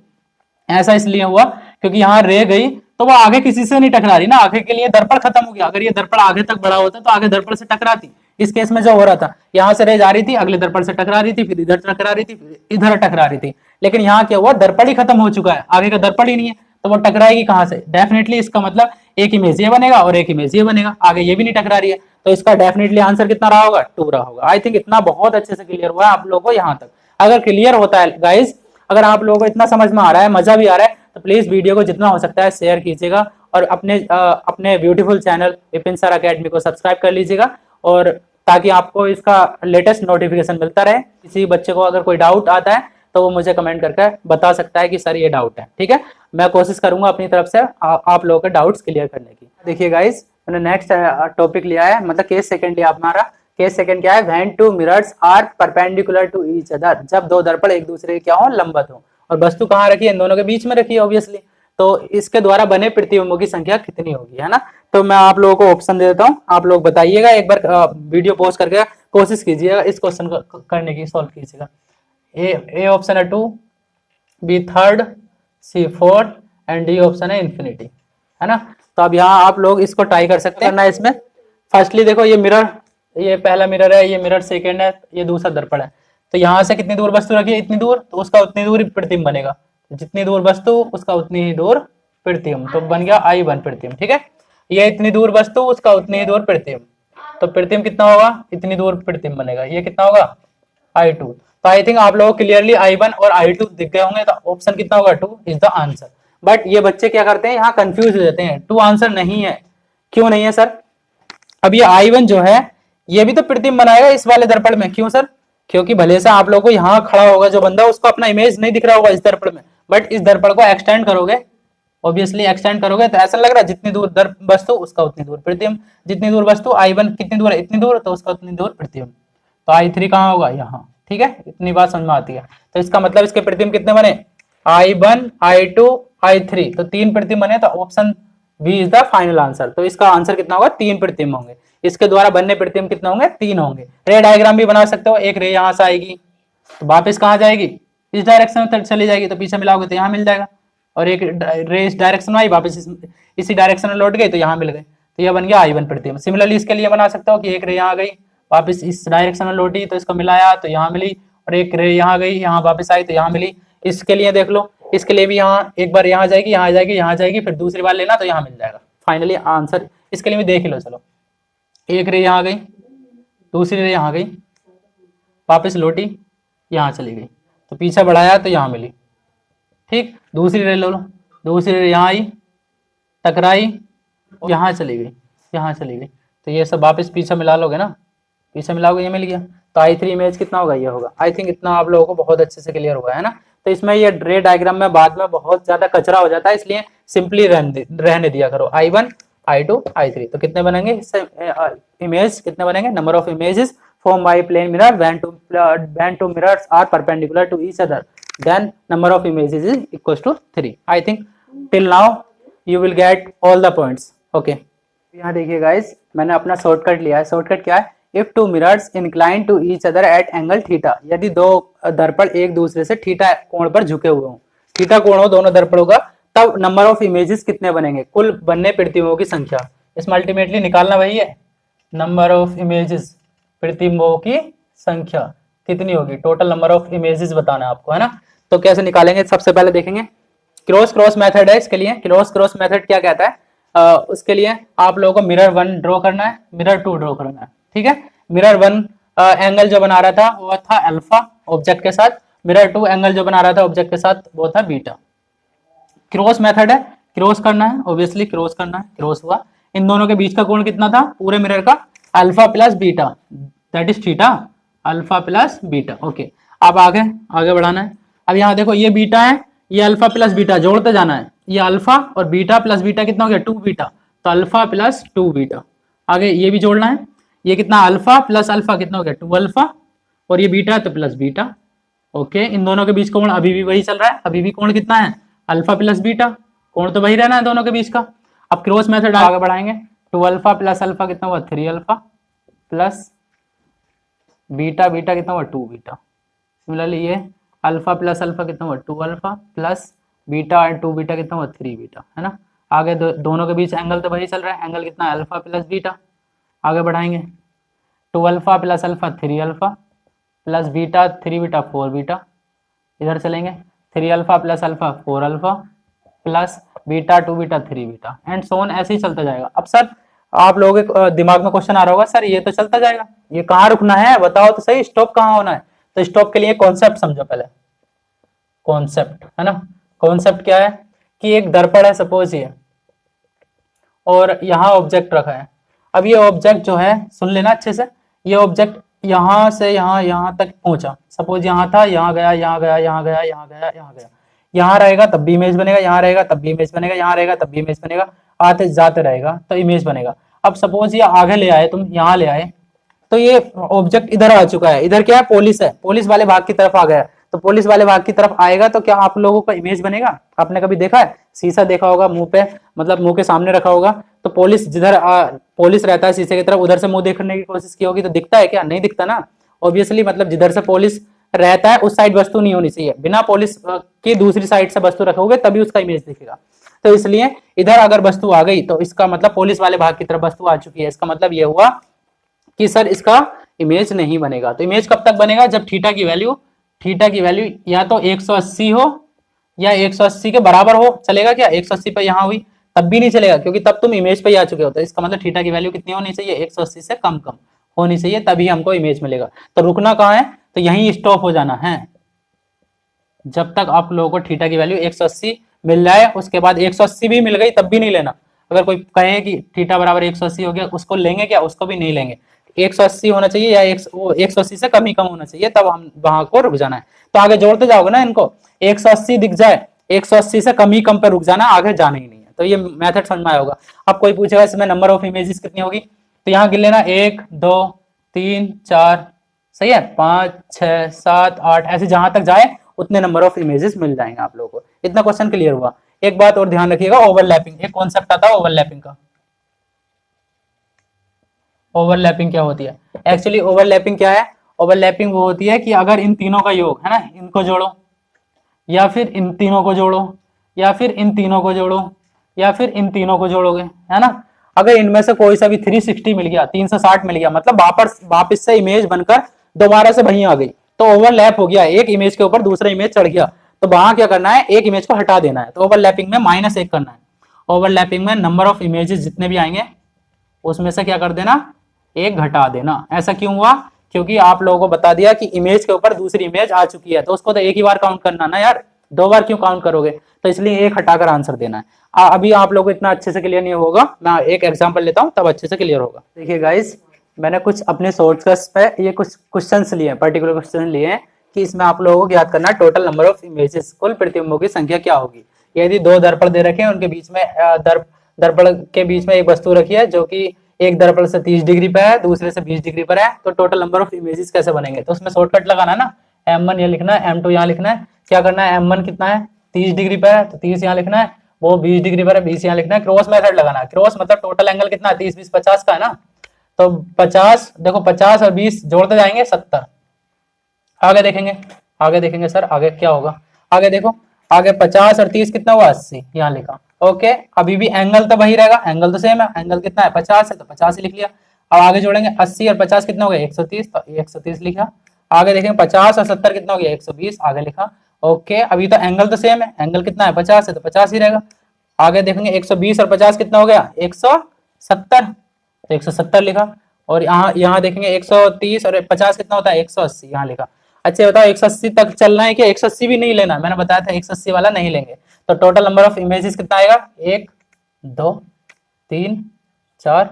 ऐसा इसलिए हुआ क्योंकि यहाँ रे गई तो वो आगे किसी से नहीं टकरा रही ना, आगे के लिए दर्पण खत्म हो गया। अगर ये दर्पण आगे तक बढ़ा होता तो आगे दर्पण से टकराती। इस केस में जो हो रहा था, यहाँ से रे जा रही थी, अगले दर्पण से टकरा रही थी, फिर इधर टकरा रही थी, फिर इधर टकरा रही थी। लेकिन यहाँ क्या हुआ, दर्पण ही खत्म हो चुका है, आगे का दर्पण ही नहीं है, तो वो टकराएगी कहाँ से? डेफिनेटली इसका मतलब एक इमेज ये बनेगा और एक इमेज ये बनेगा, आगे ये भी नहीं टकरा रही है। तो इसका डेफिनेटली आंसर कितना रहा होगा? 2 रहा होगा। आई थिंक इतना बहुत अच्छे से क्लियर हुआ है आप लोगों को यहाँ तक। अगर क्लियर होता है गाइज, अगर आप लोगों को इतना समझ में आ रहा है, मजा भी आ रहा है, तो प्लीज वीडियो को जितना हो सकता है शेयर कीजिएगा और अपने beautiful channel Vipin sir academy को सब्सक्राइब कर लीजिएगा, और ताकि आपको इसका लेटेस्ट नोटिफिकेशन मिलता रहे। किसी बच्चे को अगर कोई डाउट आता है तो वो मुझे कमेंट करके बता सकता है कि सर ये डाउट है। ठीक है, मैं कोशिश करूंगा अपनी तरफ से आप लोगों के डाउट्स क्लियर करने की। देखिए गाइस, मैंने नेक्स्ट टॉपिक लिया है, मतलब केस सेकंड लिया हमारा। केस सेकंड क्या है? When two mirrors are perpendicular to each other, जब दो दर्पण एक दूसरे के क्या हो? लंबवत हो। और वस्तु कहाँ रखी है? इन दोनों के बीच में रखी है ऑब्वियसली। तो इसके द्वारा बने प्रतिबिंबों की संख्या कितनी होगी, है ना। तो मैं आप लोगों को ऑप्शन दे देता हूँ, आप लोग बताइएगा। एक बार वीडियो पॉज करके कोशिश कीजिएगा इस क्वेश्चन को करने की, सॉल्व कीजिएगा। ए ऑप्शन है 2, B 3, C 4 and D option है इन्फिनिटी, है ना। तो अब यहाँ आप लोग इसको ट्राई कर सकते हैं ना। इसमें फर्स्टली देखो, ये मिरर, ये पहला मिरर है, ये मिरर सेकंड है, ये दूसरा दर्पण है। तो यहाँ से कितनी दूर वस्तु रखी है? इतनी दूर, तो उसका उतनी दूर प्रतिबिंब बनेगा। जितनी दूर वस्तु उसका उतनी ही दूर प्रतिबिंब, तो बन गया I1 प्रतिबिंब। ठीक है, ये इतनी दूर वस्तु उसका उतनी ही दूर प्रतिबिंब, तो प्रतिबिंब कितना होगा? इतनी दूर प्रतिबिंब बनेगा। ये कितना होगा? I2। तो आई थिंक आप लोगों को क्लियरली I1 और I2 दिख गए होंगे। तो ऑप्शन कितना होगा? 2 इज द आंसर। बट ये बच्चे क्या करते हैं, यहाँ कंफ्यूज हो जाते हैं। 2 आंसर नहीं है। क्यों नहीं है सर? अब ये I1 जो है ये भी तो प्रतिबिंब बनाएगा इस वाले दर्पण में। क्यों सर? क्योंकि भले से आप लोगों को यहाँ खड़ा होगा जो बंदा, उसको अपना इमेज नहीं दिख रहा होगा इस दर्पण में, बट इस दर्पण को एक्सटेंड करोगे, ऑब्वियसली एक्सटेंड करोगे, तो ऐसा लग रहा है जितनी दूर वस्तु उसका उतनी दूर प्रतिबिंब। जितनी दूर वस्तु I1 कितनी दूर है? इतनी दूर, तो उसका उतनी दूर प्रतिबिंब। तो I3 कहाँ होगा? यहाँ। ठीक है, इतनी बात समझ में आती है। तो इसका मतलब इसके प्रतिबिंब कितने बने? I1, I2, I3, तो 3 प्रतिबिंब बने। तो option B is the final answer. तो इसका आंसर कितना होगा? 3 प्रतिबिंब होंगे। इसके द्वारा बनने प्रतिबिंब कितने होंगे? 3 होंगे। रे डायग्राम भी बना सकते हो। एक रे यहाँ से आएगी तो वापस कहाँ जाएगी? इस डायरेक्शन में चली जाएगी, तो पीछे मिलाओगे तो यहाँ मिल जाएगा। और एक रे इस डायरेक्शन में आई, वापस इसी डायरेक्शन में लौट गई, तो यहाँ मिल गए, तो यह बन गया I1 प्रतिबिंब। सिमिलरली इसके लिए बना सकते हो कि एक रे यहाँ गई, वापस इस डायरेक्शन में लौटी, तो इसको मिलाया तो यहाँ मिली, और एक रे यहाँ गई, यहाँ वापस आई तो यहाँ मिली। इसके लिए देख लो, इसके लिए भी यहाँ एक बार यहाँ जाएगी, यहाँ जाएगी, यहाँ जाएगी, फिर दूसरी बार लेना तो यहाँ मिल जाएगा। फाइनली आंसर इसके लिए भी देख लो। चलो, एक रे यहाँ गई, दूसरी रे यहाँ गई, वापस लौटी, यहाँ चली गई, तो पीछे बढ़ाया तो यहाँ मिली। ठीक, दूसरी रे लो, दूसरी रे यहाँ आई, टकराई, यहाँ चली गई, यहाँ चली गई, तो ये सब वापस पीछे मिला लोगे ना, पीछे मिलाओगे, ये मिल गया। तो I3 इमेज कितना होगा? ये होगा। आई थिंक इतना आप लोगों को बहुत अच्छे से क्लियर हुआ है ना। तो इसमें ये रे डायग्राम में बाद में बहुत ज्यादा कचरा हो जाता है, इसलिए सिंपली रहने दिया करो। I1, I2, I3, तो कितने बनेंगे इमेज? कितने बनेंगे? Number of images form by plane mirror when two mirrors are perpendicular to each other. then number of images is equals to 3. I think till now you will get all the points. Okay, यहाँ देखिए guys, मैंने अपना shortcut लिया है. Shortcut क्या है? If two mirrors incline to each other at angle theta, यदि दो दर्पण एक दूसरे से थीटा कोण पर झुके हुए हों, थीटा कोण हो दोनों दर्पणों का, तब नंबर ऑफ इमेजेस कितने बनेंगे? कुल बनने प्रतिबिंबों की संख्या. इसमें अल्टीमेटली निकालना वही है, नंबर ऑफ इमेजेस, प्रतिबिंबों की संख्या कितनी होगी, टोटल नंबर ऑफ इमेजेस बताना है आपको, है ना. तो कैसे निकालेंगे? सबसे पहले देखेंगे क्रॉस क्रॉस मेथड है. इसके लिए क्रॉस क्रॉस मेथड क्या कहता है? उसके लिए आप लोगों को मिरर 1 ड्रॉ करना है, मिरर 2 ड्रॉ करना है. ठीक है, मिरर 1 एंगल जो बना रहा था वो था अल्फा ऑब्जेक्ट के साथ, मिरर 2 एंगल जो बना रहा था ऑब्जेक्ट के साथ वो था बीटा. क्रॉस मेथड है, क्रॉस करना है, ऑब्वियसली क्रॉस करना है. क्रॉस हुआ, इन दोनों के बीच का कोण कितना था पूरे मिरर का? Alpha plus beta, that is theta. Alpha plus beta. Okay, अब आगे आगे बढ़ाना है. अब यहाँ देखो ये बीटा है, ये अल्फा प्लस बीटा जोड़ते जाना है. ये अल्फा और बीटा प्लस बीटा कितना हो गया? 2 बीटा. तो अल्फा प्लस 2 बीटा. आगे ये भी जोड़ना है, ये कितना? अल्फा प्लस अल्फा कितना हो गया? 2 अल्फा, और ये बीटा है तो प्लस बीटा. ओके, इन दोनों के बीच कोण अभी भी वही चल रहा है, अभी भी कोण कितना है? Alpha plus beta. कोण तो वही रहना है दोनों के बीच का. अब क्रॉस मेथड आगे बढ़ाएंगे. 2 अल्फा प्लस अल्फा कितना हुआ? 3 अल्फा प्लस बीटा, बीटा कितना हुआ? 2 बीटा. सिमिलरली ये अल्फा प्लस अल्फा कितना हुआ? 2 अल्फा प्लस बीटा और 2 बीटा कितना हुआ? 3 बीटा, है ना. आगे दोनों के बीच एंगल तो वही चल रहा है, एंगल कितना? Alpha plus beta. आगे बढ़ाएंगे 2 alpha plus alpha 3 alpha plus beta 3 beta 4 beta. इधर चलेंगे 3 alpha plus alpha 4 alpha plus beta 2 beta 3 beta and so on, ऐसे ही चलता जाएगा. अब सर आप लोगों के दिमाग में क्वेश्चन आ रहा होगा, सर ये तो चलता जाएगा, ये कहाँ रुकना है बताओ तो सही, स्टॉप कहाँ होना है? तो स्टॉप के लिए कॉन्सेप्ट समझो पहले. कॉन्सेप्ट है ना. कॉन्सेप्ट क्या है कि एक दर्पण है सपोज ये, और यहाँ ऑब्जेक्ट रखा है. अब ये ऑब्जेक्ट जो है, सुन लेना अच्छे से, ये ऑब्जेक्ट यहाँ से यहाँ तक पहुंचा. सपोज यहाँ था, यहाँ गया, यहाँ गया, यहाँ गया, यहाँ गया, यहाँ गया. यहाँ रहेगा तब भी इमेज बनेगा, यहाँ रहेगा तब भी इमेज बनेगा, यहाँ रहेगा तब भी इमेज बनेगा, आते जाते रहेगा तो इमेज बनेगा. अब सपोज ये आगे ले आए, तुम यहाँ ले आए, तो ये ऑब्जेक्ट इधर आ चुका है. इधर क्या है? पुलिस है, पुलिस वाले भाग की तरफ आ गया. तो पुलिस वाले भाग की तरफ आएगा तो क्या आप लोगों का इमेज बनेगा? आपने कभी देखा है? शीशा देखा होगा मुंह पे, मतलब मुंह के सामने रखा होगा, तो पुलिस जिधर पुलिस रहता है शीशे की तरफ, उधर से मुंह देखने की कोशिश की होगी तो दिखता है क्या? नहीं दिखता ना. ऑब्वियसली मतलब जिधर से पुलिस रहता है उस साइड वस्तु नहीं होनी चाहिए. बिना पुलिस की दूसरी साइड से वस्तु रखोगे तभी उसका इमेज दिखेगा. तो इसलिए इधर अगर वस्तु आ गई तो इसका मतलब पुलिस वाले भाग की तरफ वस्तु आ चुकी है. इसका मतलब ये हुआ कि सर इसका इमेज नहीं बनेगा. तो इमेज कब तक बनेगा? जब थीटा की वैल्यू या तो 180 हो या 180 के बराबर हो. चलेगा क्या? 180 पे यहाँ हुई तब भी नहीं चलेगा, क्योंकि तब तुम इमेज पे ही आ चुके हो. तो इसका मतलब थीटा की वैल्यू कितनी होनी चाहिए? 180 से कम होनी चाहिए, तभी हमको इमेज मिलेगा. तो रुकना कहाँ है? तो यहीं स्टॉप हो जाना है. जब तक आप लोगों को थीटा की वैल्यू 180 मिल जाए, उसके बाद 180 भी मिल गई तब भी नहीं लेना. अगर कोई कहे कि थीटा बराबर 180 हो गया, उसको लेंगे क्या? उसको भी नहीं लेंगे. 180 होना चाहिए या 180 से कम ही कम होना चाहिए, तब हम वहां को रुक जाना है. तो आगे जोड़ते जाओगे ना इनको, 180 दिख जाए, 180 से कम ही कम पे रुक जाना, आगे जाना ही नहीं है. तो ये मेथड समझ में आया होगा. अब कोई पूछेगा इसमें नंबर ऑफ इमेजेस कितनी होगी, तो यहाँ गिन लेना 1 2 3 4, सही है, 5 6 7 8, ऐसे जहां तक जाए उतने नंबर ऑफ इमेजेस मिल जाएंगे आप लोगों को. इतना क्वेश्चन क्लियर हुआ. एक बात और ध्यान रखिएगा, ओवरलैपिंग एक कॉन्सेप्ट आता है ओवरलैपिंग का. ओवरलैपिंग क्या होती है? एक्चुअली ओवरलैपिंग क्या है? ओवरलैपिंग वो होती है कि अगर इन तीनों का योग है ना, इनको जोड़ो या फिर इन तीनों को जोड़ो या फिर इन तीनों को जोड़ो या फिर इन तीनों को जोड़ोगे, है ना. अगर इनमें से कोई सा भी 360 मिल गया, 360 मिल गया, मतलब वापस से इमेज बनकर दोबारा से वहीं आ गई, तो ओवरलैप हो गया. एक इमेज के ऊपर दूसरा इमेज चढ़ गया, तो वहां क्या करना है? एक इमेज को हटा देना है. तो ओवरलैपिंग में -1 करना है. ओवरलैपिंग में नंबर ऑफ इमेजेस जितने भी आएंगे उसमें से क्या कर देना? 1 घटा देना. ऐसा क्यों हुआ? क्योंकि आप लोगों को बता दिया कि इमेज के ऊपर दूसरी इमेज आ चुकी है, तो उसको तो एक ही बार काउंट करना ना यार, 2 बार क्यों काउंट करोगे? तो इसलिए 1 हटाकर आंसर देना है. अभी आप लोगों को इतना अच्छे से क्लियर नहीं होगा, मैं एक एग्जांपल लेता हूं तब अच्छे से क्लियर होगा. देखिए गाइस, मैंने कुछ अपने शॉर्टकट्स पे ये कुछ क्वेश्चंस लिए हैं, पर्टिकुलर क्वेश्चन लिए हैं कि इसमें आप लोगों को याद करना टोटल नंबर ऑफ इमेजेस, कुल प्रतिबिंबों की संख्या क्या होगी. यदि 2 दर्पण दे रखे हैं, उनके बीच में दर्पण के बीच में एक वस्तु रखी है जो कि एक दर्पण से 30 डिग्री पर है, दूसरे से 20 डिग्री पर है, तो टोटल नंबर ऑफ इमेजेस कैसे बनेंगे? तो उसमें शॉर्टकट लगाना ना, M1 ये लिखना है, M2 यहाँ लिखना है। क्या करना है, M1 कितना है 30 डिग्री पर है तो 30 यहाँ लिखना है, वो 20 डिग्री पर है 20 यहाँ लिखना है। क्रॉस मेथड लगाना है, क्रॉस मतलब टोटल एंगल कितना है 30 20 50 का है ना, तो 50 देखो 50 और 20 जोड़ते जाएंगे 70। आगे देखेंगे सर आगे क्या होगा। आगे देखो, आगे 50 और 30 कितना हुआ 80 यहाँ लिखा। ओके, अभी भी एंगल तो वही रहेगा, एंगल तो सेम है, एंगल कितना है 50 है तो 50 ही लिख लिया। अब आगे जोड़ेंगे 80 और 50 कितना हो गया 130 तो 130 लिखा। आगे देखेंगे 50 और 70 कितना हो गया 120 आगे लिखा। ओके, अभी तो एंगल तो सेम है, एंगल कितना है 50 है तो 50 ही रहेगा। आगे देखेंगे 120 और 50 कितना हो गया 170 तो 170 लिखा। और यहाँ देखेंगे 130 और 50 कितना होता है 180 यहाँ लिखा। अच्छा बताओ 180 तक चलना है कि 180 भी नहीं लेना, मैंने बताया था 180 वाला नहीं लेंगे। तो टोटल नंबर ऑफ इमेजेस कितना आएगा 1 2 3 4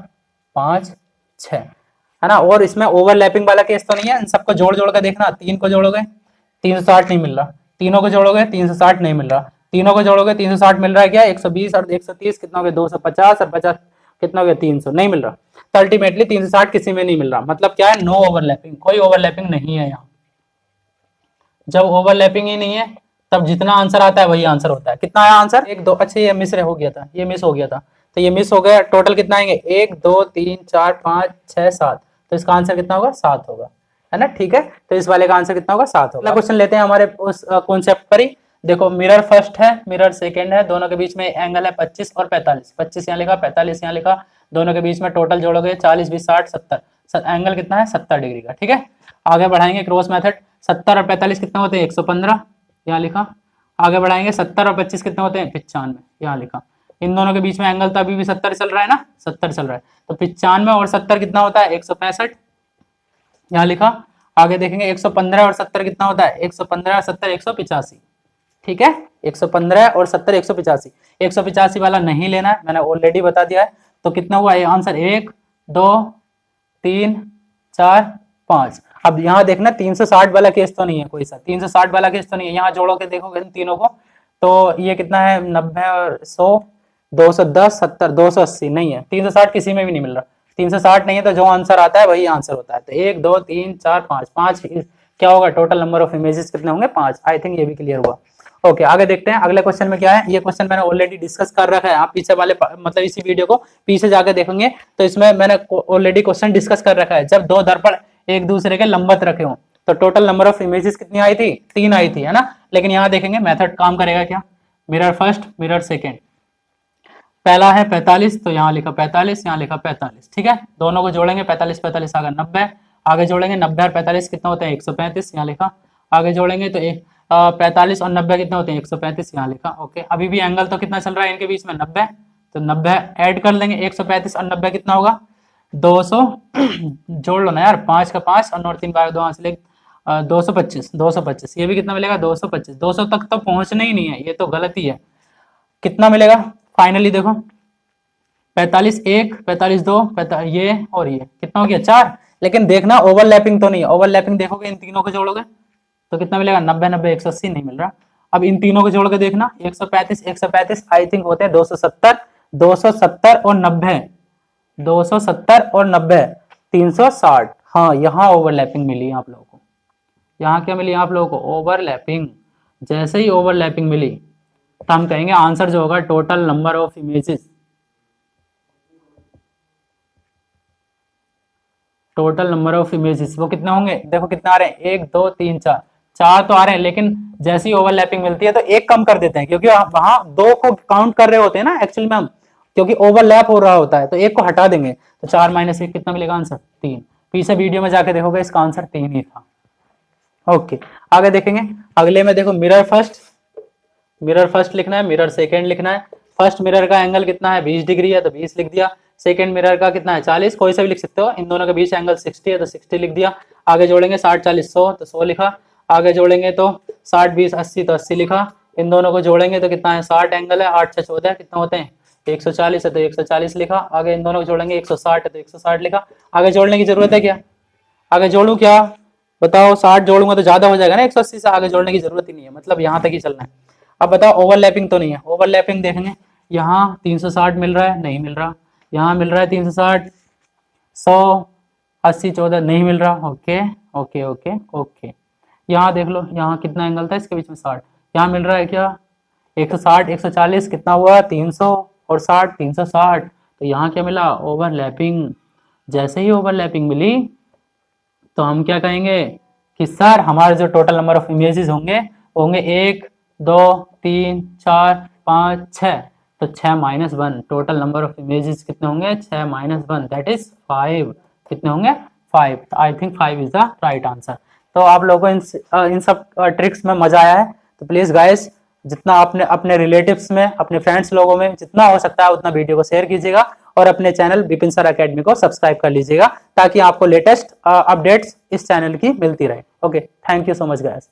5 6 है ना। और इसमें ओवरलैपिंग वाला केस तो नहीं है, इन सबको जोड़ जोड़ कर देखना। 3 को जोड़ोगे 360 नहीं मिल रहा, तीनों को जोड़ोगे 360 नहीं मिल रहा, तीनों को जोड़ोगे 360 मिल रहा है क्या 120 और 130 कितना हो गया 250 और 50 कितना हो गया 300 नहीं मिल रहा। तो अल्टीमेटली 360 किसी में नहीं मिल रहा, मतलब क्या है नो ओवरलैपिंग, कोई ओवरलैपिंग नहीं है यहाँ। जब ओवरलैपिंग ही नहीं है तब जितना आंसर आता है वही आंसर होता है। कितना आया आंसर 1 2, अच्छा ये मिस हो गया था, ये मिस हो गया था तो ये मिस हो गया। टोटल कितना आएंगे 1 2 3 4 5 6 7, तो इसका आंसर कितना होगा 7 होगा, है ना। ठीक है, तो इस वाले का आंसर कितना होगा 7 होगा। क्वेश्चन लेते हैं हमारे उस कॉन्सेप्ट पर ही। देखो मिरर फर्स्ट है, मिरर सेकंड है, दोनों के बीच में एंगल है 25 और 45, 25 यहाँ लिखा 45 यहाँ लिखा, दोनों के बीच में टोटल जोड़ोगे 40 20 60 70, एंगल कितना है 70 डिग्री का। ठीक है, आगे बढ़ाएंगे क्रॉस मेथड। 70 और 45 कितना होते हैं 115 यहाँ लिखा। आगे बढ़ाएंगे 70 और 25 कितने होते हैं 95 यहाँ लिखा। इन दोनों के बीच में एंगल तो अभी भी 70 चल रहा है ना, 70 चल रहा है, तो 95 और 70 कितना होता है 165 यहाँ लिखा। आगे देखेंगे 115 और 70 कितना होता है 115 और 70 185। ठीक है, 115 और 70 185, 185 वाला नहीं लेना है, मैंने ऑलरेडी बता दिया है। तो कितना हुआ आंसर 1 2 3 4 5। अब यहाँ देखना 360 वाला केस तो नहीं है कोई सा, 360 वाला केस तो नहीं है। यहाँ जोड़ो के देखोगे इन तीनों को तो ये कितना है 90 और 100 210 70 280 नहीं है, 360 किसी में भी नहीं मिल रहा। 360 नहीं है तो जो आंसर आता है वही आंसर होता है। तो 1 2 3 4 5 5 क्या होगा टोटल नंबर ऑफ इमेजेस कितने होंगे 5। आई थिंक ये भी क्लियर हुआ। ओके, आगे देखते हैं अगले क्वेश्चन में क्या है। ये क्वेश्चन मैंने ऑलरेडी डिस्कस कर रखा है, आप पीछे वाले मतलब इसी वीडियो को पीछे जाकर देखेंगे तो इसमें मैंने ऑलरेडी क्वेश्चन डिस्कस कर रखा है। जब दो दर्पण एक दूसरे के लंबत रखे हों तो टोटल नंबर ऑफ इमेजेस कितनी आई थी 3 आई थी, है ना। लेकिन यहाँ देखेंगे मेथड काम करेगा क्या, मिरर फर्स्ट मिरर सेकेंड। पहला है 45 तो यहाँ लिखा 45 यहाँ लिखा 45। ठीक है, दोनों को जोड़ेंगे 45 45 आगे 90, आगे जोड़ेंगे 90 और 45 कितना होता है 135 यहाँ लिखा। आगे जोड़ेंगे तो 45 और 90 कितने होते हैं 135 यहाँ लिखा। ओके, अभी भी एंगल तो कितना चल रहा है इनके बीच में 90, तो 90 ऐड कर लेंगे 135 और 90 कितना होगा 200 जोड़ लो ना यार, 5 का 5 और 9 3 बार 2 से लेके 225 225, ये भी कितना मिलेगा 225। 200 तक तो पहुंचना ही नहीं है, ये तो गलत ही है। कितना मिलेगा फाइनली देखो 45 1 45 2 ये और ये कितना हो गया 4। लेकिन देखना ओवरलैपिंग तो नहीं है, ओवरलैपिंग देखोगे इन तीनों को जोड़ोगे तो कितना मिलेगा 90 90 180 नहीं मिल रहा। अब इन तीनों को जोड़ के देखना 135 135 आई थिंक होते हैं 270 270 और 90 270 और 90 360। हाँ, यहाँ ओवरलैपिंग मिली आप लोगों को, यहाँ क्या मिली आप लोगों को ओवरलैपिंग। जैसे ही ओवरलैपिंग मिली तो हम कहेंगे आंसर जो होगा total number of images, total number of images वो कितने होंगे देखो कितना आ रहे हैं 1 2 3 4, 4 तो आ रहे हैं। लेकिन जैसी ओवरलैपिंग मिलती है तो एक कम कर देते हैं, क्योंकि वहां 2 को काउंट कर रहे होते हैं ना एक्चुअली में हम, क्योंकि ओवरलैप हो रहा होता है तो एक को हटा देंगे तो 4 - 1 कितना मिलेगा आंसर 3। पीछे वीडियो में जाके देखोगे इसका आंसर 3 ही था। ओके, आगे देखेंगे अगले में देखो मिरर फर्स्ट लिखना है, मिरर सेकेंड लिखना है। फर्स्ट मिरर का एंगल कितना है 20 डिग्री है तो 20 लिख दिया। सेकेंड मिरर का कितना है 40, कोई सा भी लिख सकते हो, इन दोनों के बीच एंगल 60 है तो 60 लिख दिया। आगे जोड़ेंगे 60 40 100 तो 100 लिखा। आगे जोड़ेंगे तो 60 20 80 तो 80 लिखा। इन दोनों को जोड़ेंगे तो कितना है 60 एंगल है 8 6 14 कितना होते हैं 140 है तो 140 लिखा। आगे इन दोनों को जोड़ेंगे 160 है तो 160 लिखा। आगे जोड़ने की जरूरत है क्या, आगे जोड़ू क्या बताओ, 60 जोड़ूंगा तो ज्यादा हो जाएगा ना 180 से, आगे जोड़ने की जरूरत ही नहीं है, मतलब यहाँ तक ही चलना है। अब बताओ ओवरलैपिंग तो नहीं है, ओवरलैपिंग देखेंगे यहाँ 360 मिल रहा है नहीं मिल रहा, यहाँ मिल रहा है 360 100 80 14 नहीं मिल रहा। ओके ओके ओके ओके, यहाँ देख लो, यहाँ कितना एंगल था इसके बीच में 60, यहाँ मिल रहा है क्या 160, 140 कितना हुआ 300 और 60 360, तो यहाँ क्या मिला ओवरलैपिंग। जैसे ही ओवरलैपिंग मिली तो हम क्या कहेंगे कि सर हमारे जो टोटल नंबर ऑफ इमेजेस होंगे वो होंगे 1 2 3 4 5 6, तो 6 minus 1, total number of images कितने होंगे 6 माइनस 1 दैट इज 5, कितने होंगे 5, I think 5 is the right answer. तो आप लोगों को इन सब ट्रिक्स में मजा आया है, तो प्लीज गाइस जितना आपने अपने रिलेटिव्स में अपने फ्रेंड्स लोगों में जितना हो सकता है उतना वीडियो को शेयर कीजिएगा और अपने चैनल विपिन सर अकेडमी को सब्सक्राइब कर लीजिएगा ताकि आपको लेटेस्ट अपडेट्स इस चैनल की मिलती रहे। Okay, thank you so much guys.